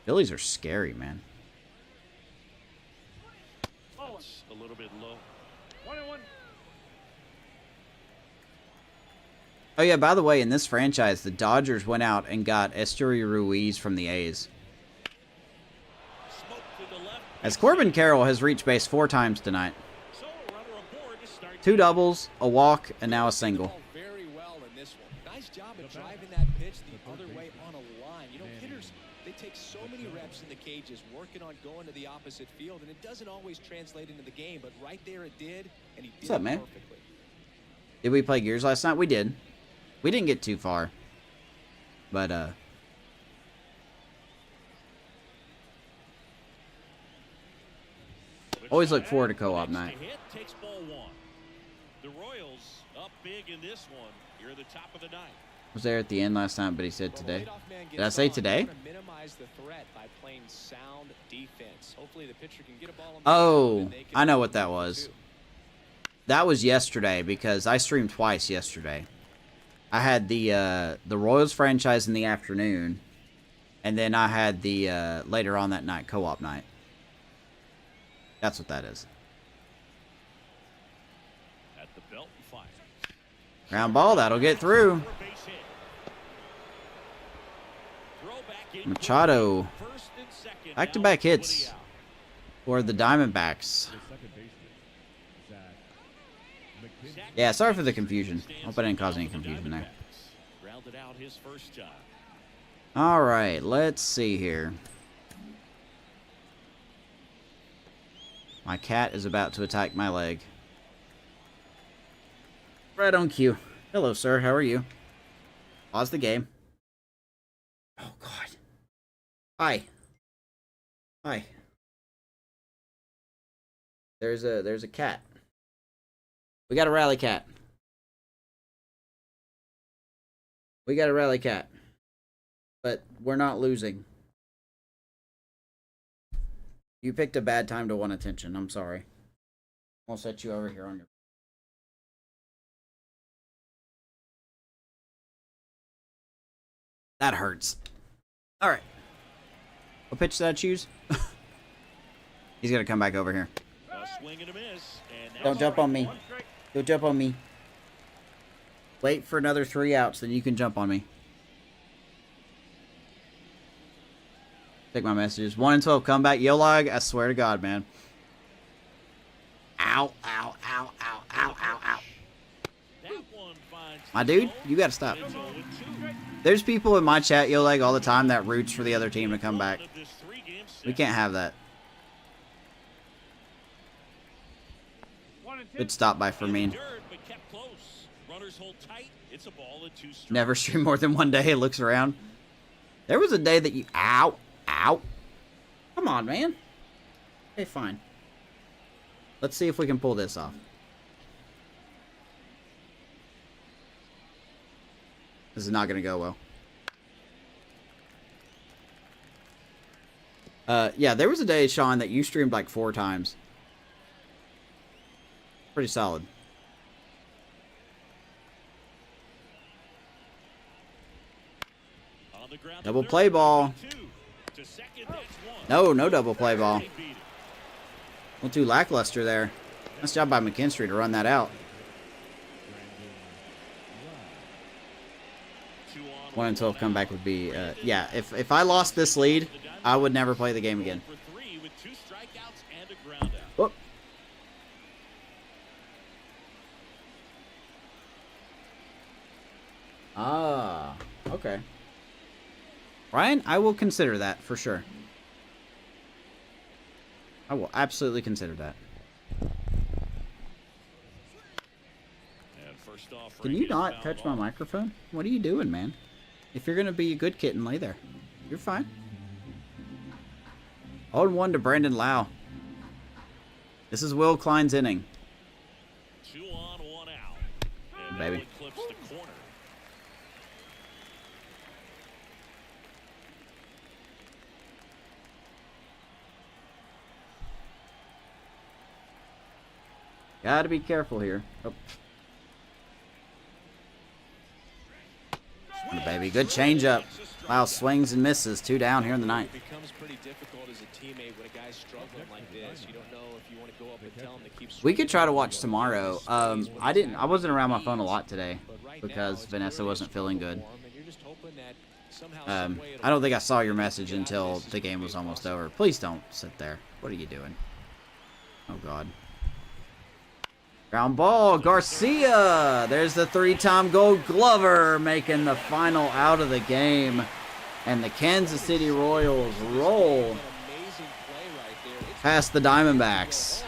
Phillies are scary, man. That's a little bit low. 1-1. Oh yeah, by the way, in this franchise, the Dodgers went out and got Esteury Ruiz from the A's. As Corbin Carroll has reached base 4 times tonight. 2 doubles, a walk, and now a single. Very well in this one. Nice job of driving that pitch the other way on a line. You know, hitters, they take so many reps in the cages working on going to the opposite field, and it doesn't always translate into the game, but right there it did, and he did What's up, man? perfectly. Did we play Gears last night? We did. We didn't get too far. But, always look forward to co-op night. Takes ball 1. The Royals up big in this one. You're at the top of the 9th. Was there at the end last night, but he said today. Did I say today? Oh, I know what that was. That was yesterday because I streamed twice yesterday. I had the Royals franchise in the afternoon, and then I had the later on that night co-op night. That's what that is. At the belt and fire. Ground ball, that'll get through. Machado. Back-to-back hits for the Diamondbacks. Yeah, sorry for the confusion. Hope I didn't cause any confusion there. Grounded out his first time. All right, let's see here. My cat is about to attack my leg. Right on cue. Hello, sir. How are you? Pause the game. Oh, God. Hi. Hi. There's a cat. We got a rally cat. We got a rally cat. But we're not losing. You picked a bad time to want attention. I'm sorry. I'll set you over here on your That hurts. All right. What pitch did I choose? He's going to come back over here. A swing and a miss, and Don't jump on me. Don't jump on me. Wait for another 3 outs, then you can jump on me. Take my messages. 1-12 comeback. Yolag, I swear to God, man. Ow, ow, ow, ow, ow, ow, ow. that one finds My dude, you got to stop. it's 0-2. There's people in my chat, Yolag, all the time that roots for the other team to come back. One of this 3-game set. We can't have that. Good stop by for me. Dirt, but kept close. Runners hold tight. It's a ball and 2 strikes. Never stream more than one day. Looks around. There was a day that you... Ow. Ow. Come on, man. Okay, fine. Let's see if we can pull this off. This is not going to go well. Yeah, there was a day, Sean, that you streamed like 4 times. Pretty solid. On the ground, Double the play third, ball. 2 to second, that's 1. No double play ball. They beat it. A little too lackluster there. Nice job by McKinstry to run that out. 1-12 comeback would be, yeah, if I lost this lead, I would never play the game again. For 3 with 2 strikeouts and a ground out. Whoop. Ah, okay. Ryan, I will consider that for sure. I will absolutely consider that. And first off, Can Ring you is not fouled touch my off. microphone? What are you doing, man? If you're going to be a good kitten, lay there. You're fine. 0-1 to Brandon Lau. This is Will Klein's inning. 2 on, 1 out. And Baby. that one clips the corner. Gotta be careful here. Oh. Baby, good changeup. Wow, swings and misses. 2 down here in the ninth. It becomes pretty difficult as a teammate when a guy's struggling like this. You don't know if you want to go up and tell him to keep We could try to watch tomorrow. I wasn't around my phone a lot today because Vanessa wasn't feeling good. I don't think I saw your message until the game was almost over. Please don't sit there. What are you doing? Oh, God. Ground ball, Garcia. There's the 3-time Gold Glover making the final out of the game. And the Kansas City Royals roll past the Diamondbacks.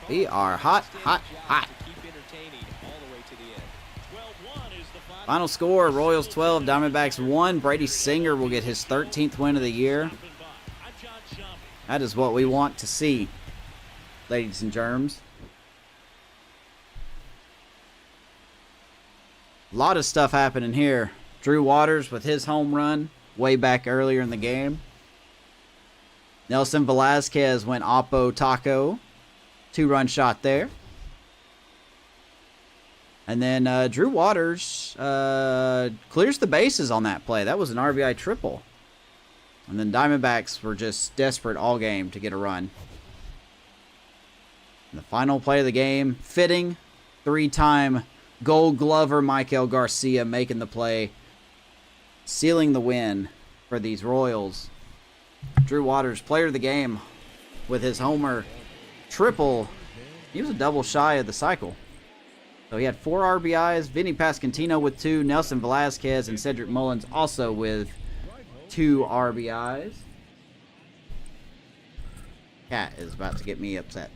We are hot, hot, hot. Final score, Royals 12, Diamondbacks 1. Brady Singer will get his 13th win of the year. That is what we want to see, ladies and germs. A lot of stuff happening here. Drew Waters with his home run way back earlier in the game. Nelson Velasquez went Oppo Taco. 2-run shot there. And then Drew Waters clears the bases on that play. That was an RBI triple. And then Diamondbacks were just desperate all game to get a run. And the final play of the game, fitting, 3-time Gold Glover Michael Garcia making the play, sealing the win for these Royals. Drew Waters, player of the game, with his homer triple. He was a double shy of the cycle. So he had 4 RBIs. Vinny Pascantino with 2. Nelson Velasquez and Cedric Mullins also with 2 RBIs. Cat is about to get me upset.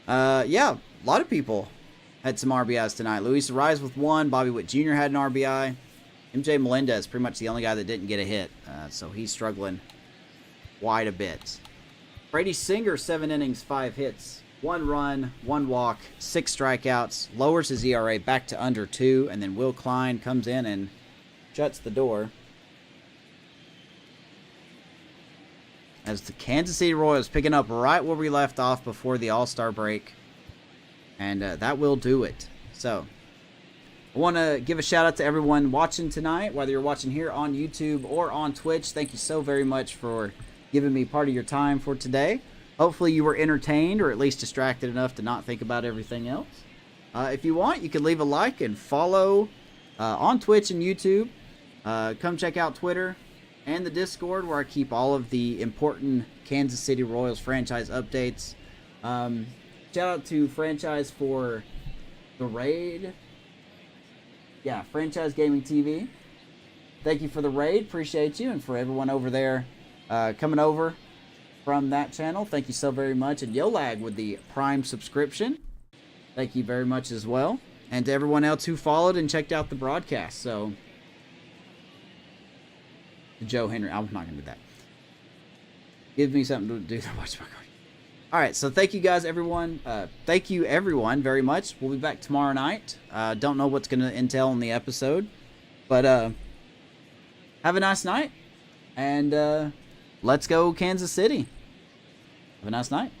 Yeah, a lot of people had some RBIs tonight. Luis Ariz with 1. Bobby Witt Jr. had an RBI. MJ Melendez, pretty much the only guy that didn't get a hit. So he's struggling quite a bit. Brady Singer, 7 innings, 5 hits. 1 run, 1 walk, 6 strikeouts. Lowers his ERA back to under 2. And then Will Klein comes in and shuts the door. As the Kansas City Royals picking up right where we left off before the All-Star break. And that will do it. So, I want to give a shout out to everyone watching tonight, whether you're watching here on YouTube or on Twitch. Thank you so very much for giving me part of your time for today. Hopefully you were entertained or at least distracted enough to not think about everything else. If you want, you can leave a like and follow on Twitch and YouTube. Come check out Twitter and the Discord, where I keep all of the important Kansas City Royals franchise updates. Shout out to Franchise for the Raid. Yeah, Franchise Gaming TV. Thank you for the raid. Appreciate you. And for everyone over there coming over from that channel, thank you so very much. And Yolag with the Prime subscription. Thank you very much as well. And to everyone else who followed and checked out the broadcast. So, Joe Henry, I'm not going to do that. Give me something to do to watch my card. All right, so thank you guys, everyone. Thank you, everyone, very much. We'll be back tomorrow night. Don't know what's going to entail in the episode. But have a nice night. And let's go Kansas City. Have a nice night.